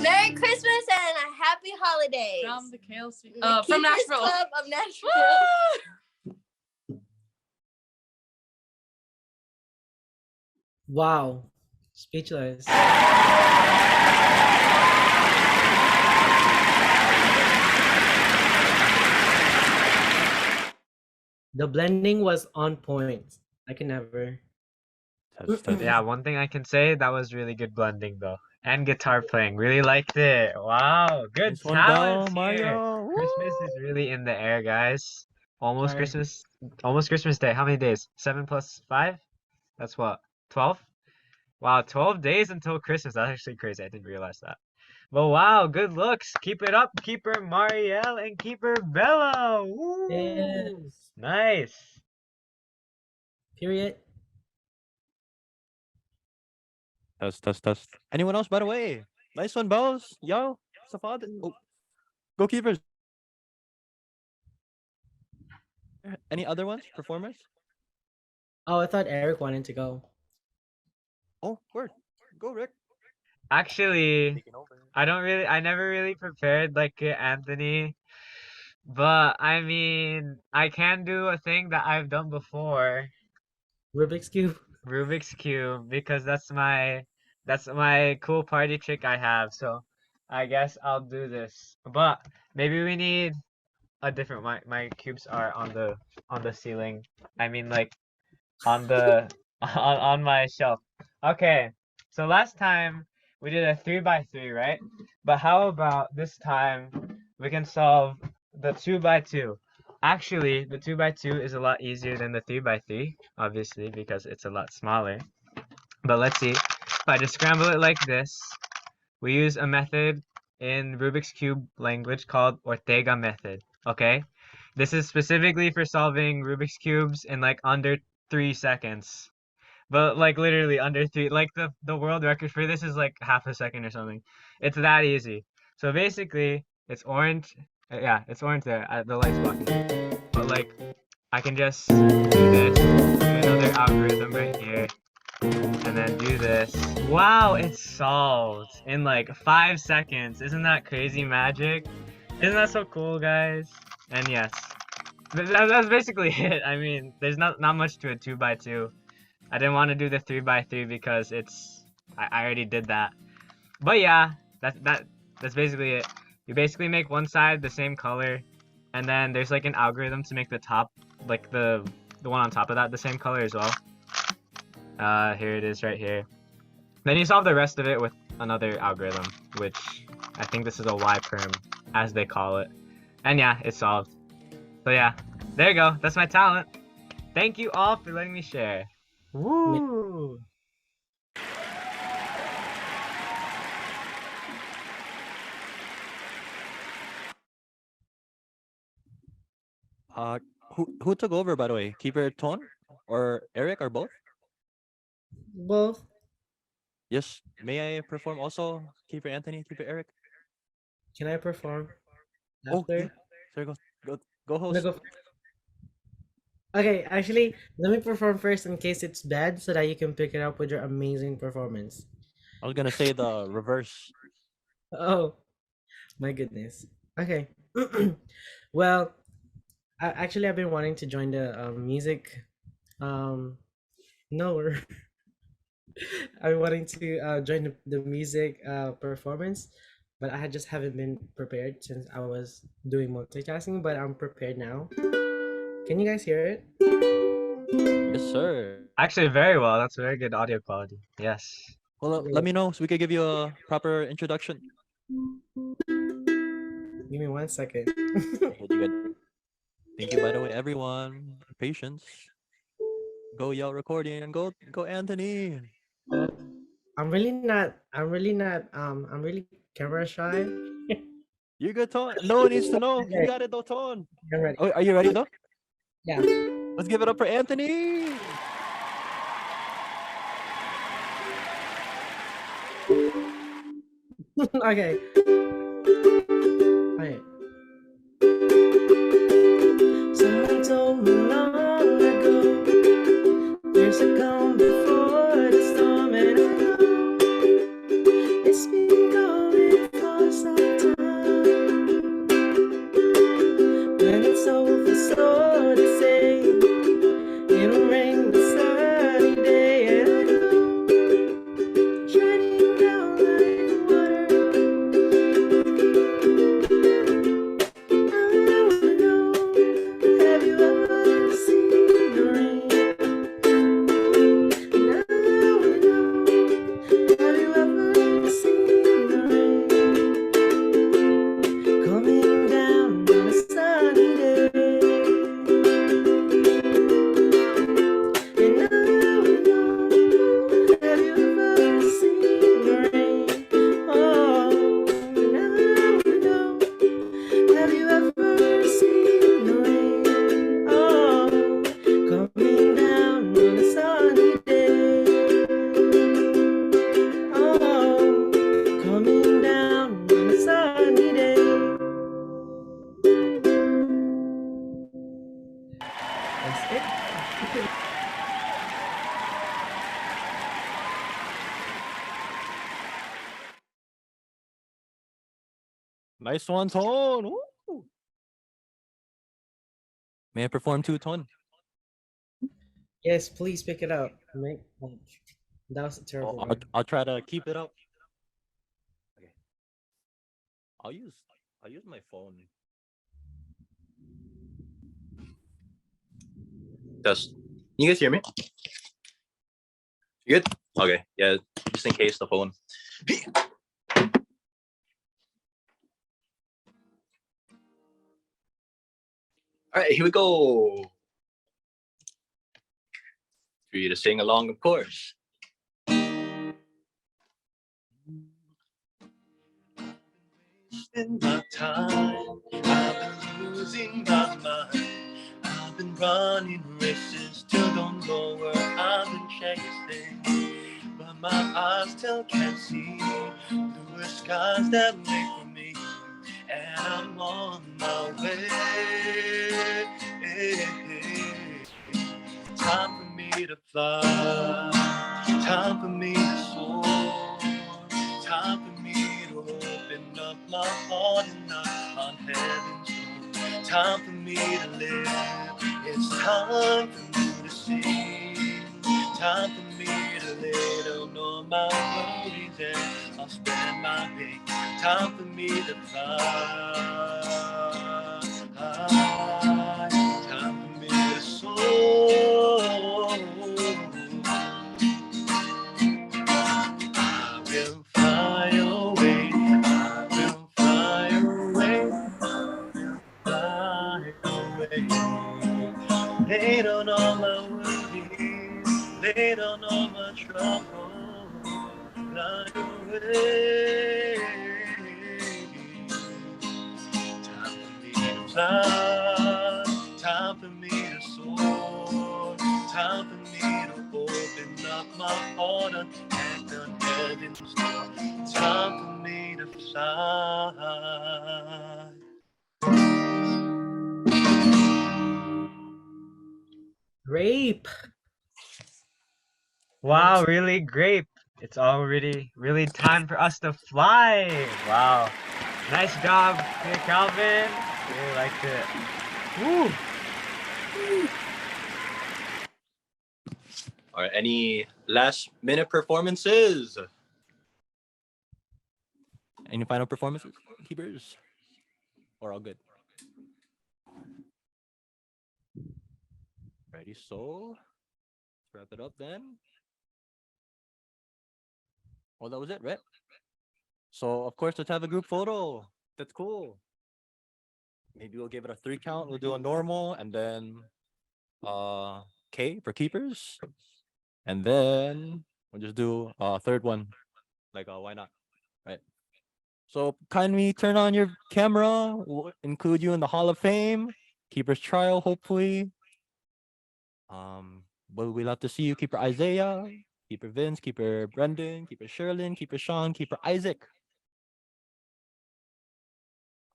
Speaker 12: Merry Christmas and a happy holidays
Speaker 11: From the KLC.
Speaker 12: The
Speaker 11: From
Speaker 12: Keepers
Speaker 11: Nashville.
Speaker 12: Club of Nashville.
Speaker 7: Wow. Speechless. The blending was on point. I can never.
Speaker 3: Yeah, one thing I can say, that was really good blending though. And guitar playing. Really liked it. Wow. Good
Speaker 1: Nice one,
Speaker 3: talents
Speaker 1: Bell,
Speaker 3: here.
Speaker 1: Mario.
Speaker 3: Christmas is really in the air, guys. Almost
Speaker 7: Sorry.
Speaker 3: Christmas. Almost Christmas Day. How many days? 7 plus 5? That's what? 12? Wow, 12 days until Christmas. That's actually crazy. I didn't realize that. But wow, good looks. Keep it up, Keeper Marielle and Keeper Bella. Woo!
Speaker 7: Yes.
Speaker 3: Nice.
Speaker 7: Period.
Speaker 1: Test. Anyone else, by the way? Nice one, Bells. Yo, Safad. Oh. Go Keepers. Any other ones? Performers?
Speaker 7: Oh, I thought Eric wanted to go.
Speaker 1: Oh, word. Go, Rick.
Speaker 3: Actually, I never really prepared like Anthony. But I mean, I can do a thing that I've done before.
Speaker 7: Rubik's Cube.
Speaker 3: Rubik's Cube, because that's my cool party trick I have. So I guess I'll do this. But maybe we need a different my cubes are on the ceiling. I mean like on the on my shelf. Okay. So last time we did a 3x3, right? But how about this time we can solve the 2x2? Actually, the 2x2 is a lot easier than the 3x3, obviously, because it's a lot smaller. But let's see. If I just scramble it like this, we use a method in Rubik's Cube language called Ortega method, okay? This is specifically for solving Rubik's Cubes in like under 3 seconds. But like literally under 3, like the world record for this is like half a second or something. It's that easy. So basically, it's orange. Yeah, it's orange there. The light's blocking. But like, I can just do this, do another algorithm right here, and then do this. Wow, it's solved in like 5 seconds. Isn't that crazy magic? Isn't that so cool, guys? And yes, that's basically it. I mean, there's not much to a 2x2. I didn't want to do the 3x3 because I already did that. But yeah, that's basically it. You basically make one side the same color, and then there's like an algorithm to make the top, like the one on top of that, the same color as well. Here it is right here. Then you solve the rest of it with another algorithm, which I think this is a Y perm, as they call it. And yeah, it's solved. So yeah, there you go. That's my talent. Thank you all for letting me share. Woo!
Speaker 1: Uh, who took over, by the way? Keeper Ton or Eric or both?
Speaker 7: Both.
Speaker 1: Yes. May I perform also? Keeper Anthony, Keeper Eric.
Speaker 7: Can I perform
Speaker 1: Oh,
Speaker 7: after?
Speaker 1: yeah. Sorry, go
Speaker 7: Wanna
Speaker 1: host.
Speaker 7: go? Okay, actually, let me perform first in case it's bad, so that you can pick it up with your amazing performance.
Speaker 1: I was gonna say the reverse.
Speaker 7: Oh, my goodness. Okay. Well, I've been wanting to join the music. No, I'm wanting to join the music performance, but I just haven't been prepared since I was doing multitasking. But I'm prepared now. Can you guys hear it?
Speaker 1: Yes, sir.
Speaker 3: Actually, very well. That's very good audio quality. Yes.
Speaker 1: Well, let me know so we can give you a proper introduction.
Speaker 7: Give me 1 second.
Speaker 1: Thank you, by the way, everyone. Patience. Go yell recording and go Anthony.
Speaker 7: I'm really not. I'm really not. I'm really camera shy.
Speaker 1: You good, Ton? No one needs to know. You
Speaker 7: Okay.
Speaker 1: got it, though, Ton.
Speaker 7: I'm ready.
Speaker 1: Oh, are you ready, though?
Speaker 7: Yeah.
Speaker 1: Let's give it up for Anthony.
Speaker 7: Okay. Okay. Someone told me long ago, there's a calm before the storm, and I know it's been going for some time. When it's over, so to say, it'll rain the sunny day, and I know shining down like water. Have you ever seen the rain? Now I wanna know, have you ever seen the rain coming down on a sunny day? And now I wanna know, have you ever seen the rain? Oh, now I wanna know, have you ever seen the rain? Oh, coming down on a sunny day. Oh, coming down on a sunny day. That's it.
Speaker 1: Nice one, Ton. Woo. May I perform too, Ton?
Speaker 7: Yes, please pick it up. That was a
Speaker 1: Oh,
Speaker 7: terrible
Speaker 1: I'll,
Speaker 7: one.
Speaker 1: I'll try to keep it up. Okay. I'll use my phone. Test. You guys hear me? You good? Okay. Yeah. Just in case the phone. All right. Here we go. For you to sing along, of course. In my time, I've been losing my mind. I've been running races, still don't know where I've been chasing. But my eyes still can't see bluer skies that wait for me. And I'm on my way. Time for me to fly. Time for me to soar. Time for me to open up my heart and knock on heaven's door. Time for me to live. It's time for me to sing. Time for me to lay down all my worries and I'll spend my wing. Time for me to fly. Time for me to soar. I will fly away. I will fly away. Fly away. Lay down all my worries. Lay down all my troubles. Fly away. Time for me to fly. Time for me to soar. Time for me to open up my heart and act on heaven's door. Time for me to fly.
Speaker 7: Rape.
Speaker 3: Wow, really great. It's already really time for us to fly. Wow. Nice job here, Calvin. Really liked it. Woo!
Speaker 1: All right, any last minute performances? Any final performances, keepers? Or all good? Ready, so let's wrap it up then. Oh, that was it, right? So of course, let's have a group photo. That's cool. Maybe we'll give it a 3 count. We'll do a normal and then K for keepers. And then we'll just do a third one. Like why not? Right. So kindly turn on your camera. We'll include you in the Hall of Fame. Keeper's trial, hopefully. But we love to see you, Keeper Isaiah, Keeper Vince, Keeper Brendan, Keeper Sherlyn, Keeper Sean, Keeper Isaac.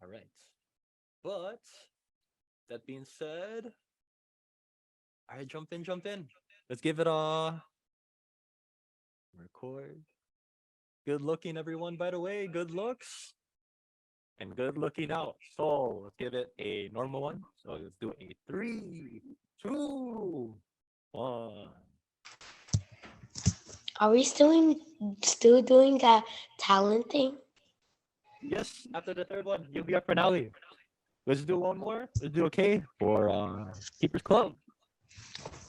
Speaker 1: All right. But that being said, all right, jump in, jump in. Let's give it a record. Good looking, everyone, by the way. Good looks. And good looking out. So let's give it a normal one. So let's do a 3, 2, 1.
Speaker 6: Are we still doing that talent thing?
Speaker 1: Yes, after the third one, you'll be our finale. Let's do one more. Let's do okay for Keepers Club.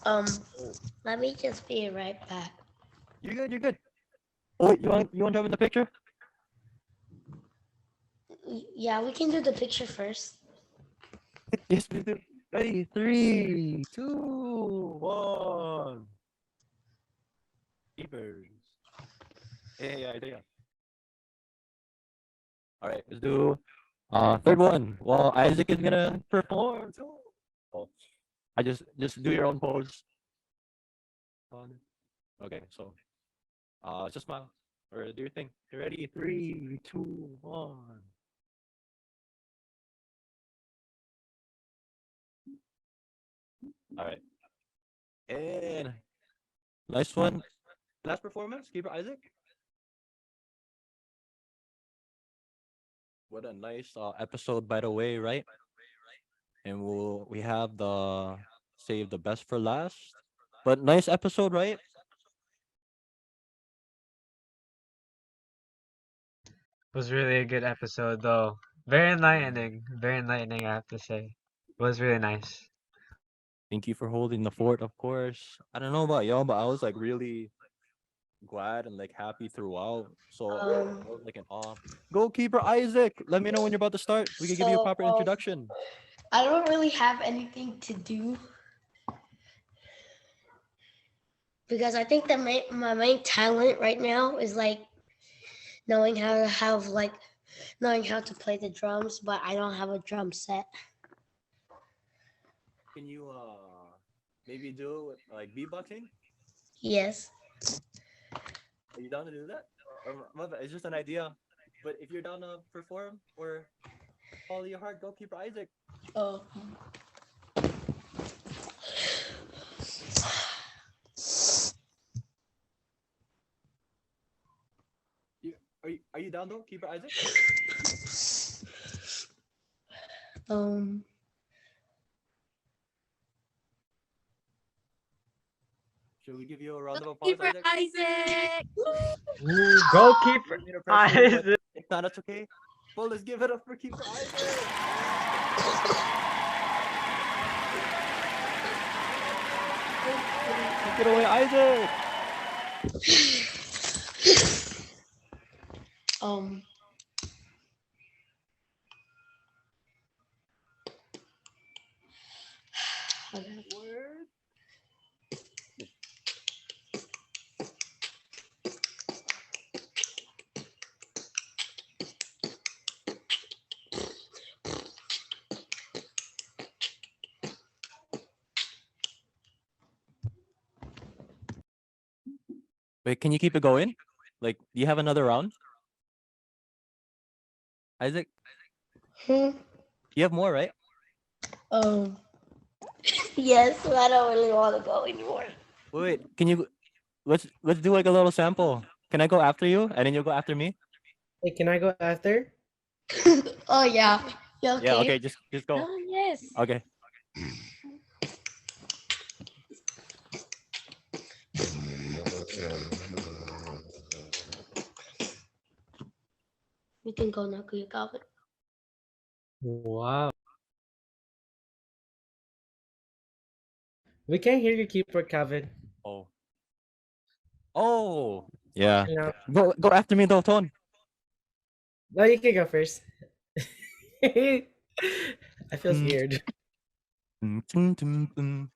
Speaker 6: Let me just be right back.
Speaker 1: You're good. You're good. Oh, wait, you want to jump in the picture?
Speaker 6: Yeah, we can do the picture first.
Speaker 1: Yes, we do. Ready? 3, 2, 1. Keepers. Hey, idea. All right, let's do third one. Well, Isaac is gonna perform. Oh, I just do your own pose. Okay, so just smile or do your thing. You ready? 3, 2, 1. All right, and nice one. Last performance, Keeper Isaac. What a nice episode, by the way, right? And we have the save the best for last. But nice episode, right?
Speaker 3: It was really a good episode, though. Very enlightening. Very enlightening, I have to say. It was really nice.
Speaker 1: Thank you for holding the fort, of course. I don't know about y'all, but I was like really glad and like happy throughout. So I was like in awe. Goalkeeper Isaac, let me know when you're about to start. We can give you a proper introduction.
Speaker 6: I don't really have anything to do because I think that my main talent right now is like knowing how to play the drums, but I don't have a drum set.
Speaker 1: Can you maybe do it with like beatboxing?
Speaker 6: Yes.
Speaker 1: Are you down to do that? Or it's just an idea. But if you're down to perform or follow your heart, goalkeeper Isaac.
Speaker 6: Oh.
Speaker 1: Are you down though, keeper Isaac? Should we give you a round of applause,
Speaker 8: Keeper
Speaker 1: Isaac?
Speaker 8: Isaac.
Speaker 3: Ooh, goalkeeper
Speaker 1: Under pressure, but
Speaker 3: Isaac.
Speaker 1: if not, that's okay. Well, let's give it up for keeper Isaac. Take it away, Isaac.
Speaker 6: Um. Okay.
Speaker 1: Wait, can you keep it going? Like, do you have another round? Isaac,
Speaker 6: Hmm.
Speaker 1: you have more, right?
Speaker 6: Um. Yes, but I don't really want to go anymore.
Speaker 1: Wait, can you let's do like a little sample. Can I go after you and then you'll go after me?
Speaker 7: Hey, can I go after?
Speaker 6: Oh yeah. Yeah. Okay.
Speaker 1: Yeah, okay, just go.
Speaker 8: Oh yes.
Speaker 1: Okay.
Speaker 6: We can go now, Kuya Calvin.
Speaker 3: Wow.
Speaker 7: We can't hear you, keeper Kevin.
Speaker 1: Oh. Oh. Yeah.
Speaker 7: No,
Speaker 1: Go after me though, Tone.
Speaker 7: no, you can go first. I feel
Speaker 1: Mm.
Speaker 7: scared.
Speaker 1: Mm, tum, tum, tum.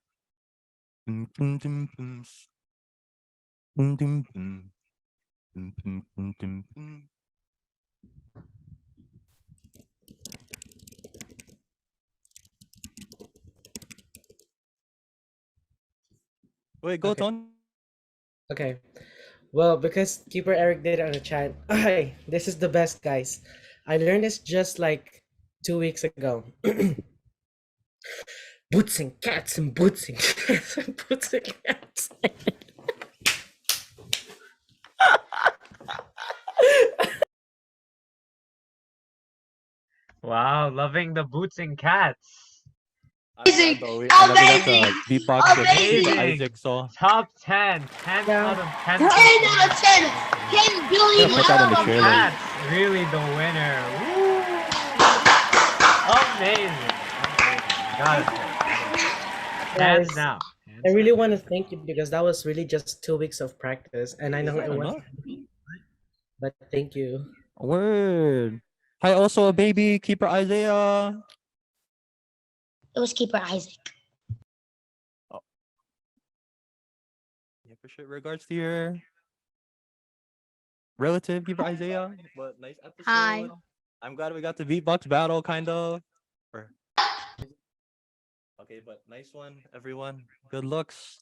Speaker 1: Mm, tum, tum, tum. Tum, tum, tum. Tum, tum, tum, tum, tum. Wait, go,
Speaker 7: Okay.
Speaker 1: Tone.
Speaker 7: Okay. Well, because Keeper Eric did it on the chat. Okay, this is the best, guys. I learned this just like 2 weeks ago. Boots and cats and boots and cats and boots and cats.
Speaker 3: Wow, loving the boots and cats.
Speaker 1: I'm glad
Speaker 6: Amazing!
Speaker 1: though. I know we got the
Speaker 6: Amazing!
Speaker 1: beatbox with
Speaker 6: Amazing!
Speaker 1: Keeper Isaac, so
Speaker 3: Top 10. 10
Speaker 7: Yeah.
Speaker 3: out of 10.
Speaker 6: 10 out of 10! 10 billion
Speaker 1: put that on the
Speaker 6: out of
Speaker 1: chair.
Speaker 6: 10!
Speaker 3: That's really the winner. Woo! Amazing. Got it. Hands
Speaker 7: Guys,
Speaker 3: down.
Speaker 7: I really want to thank you because that was really just 2 weeks of practice, and I
Speaker 1: Is
Speaker 7: know
Speaker 1: that
Speaker 7: it was,
Speaker 1: enough?
Speaker 7: but thank you.
Speaker 1: Word. Hi, also a baby, Keeper Isaiah.
Speaker 6: It was Keeper Isaac.
Speaker 1: Yeah, for sure. Regards to your relative, Keeper Isaiah. But nice episode.
Speaker 8: Hi.
Speaker 1: I'm glad we got the beatbox battle, kind of. Okay, but nice one, everyone. Good looks.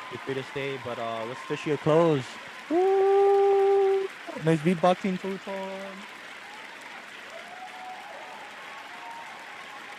Speaker 1: Feel free to stay, but let's fish you a close. Woo! Nice beatboxing, Futon.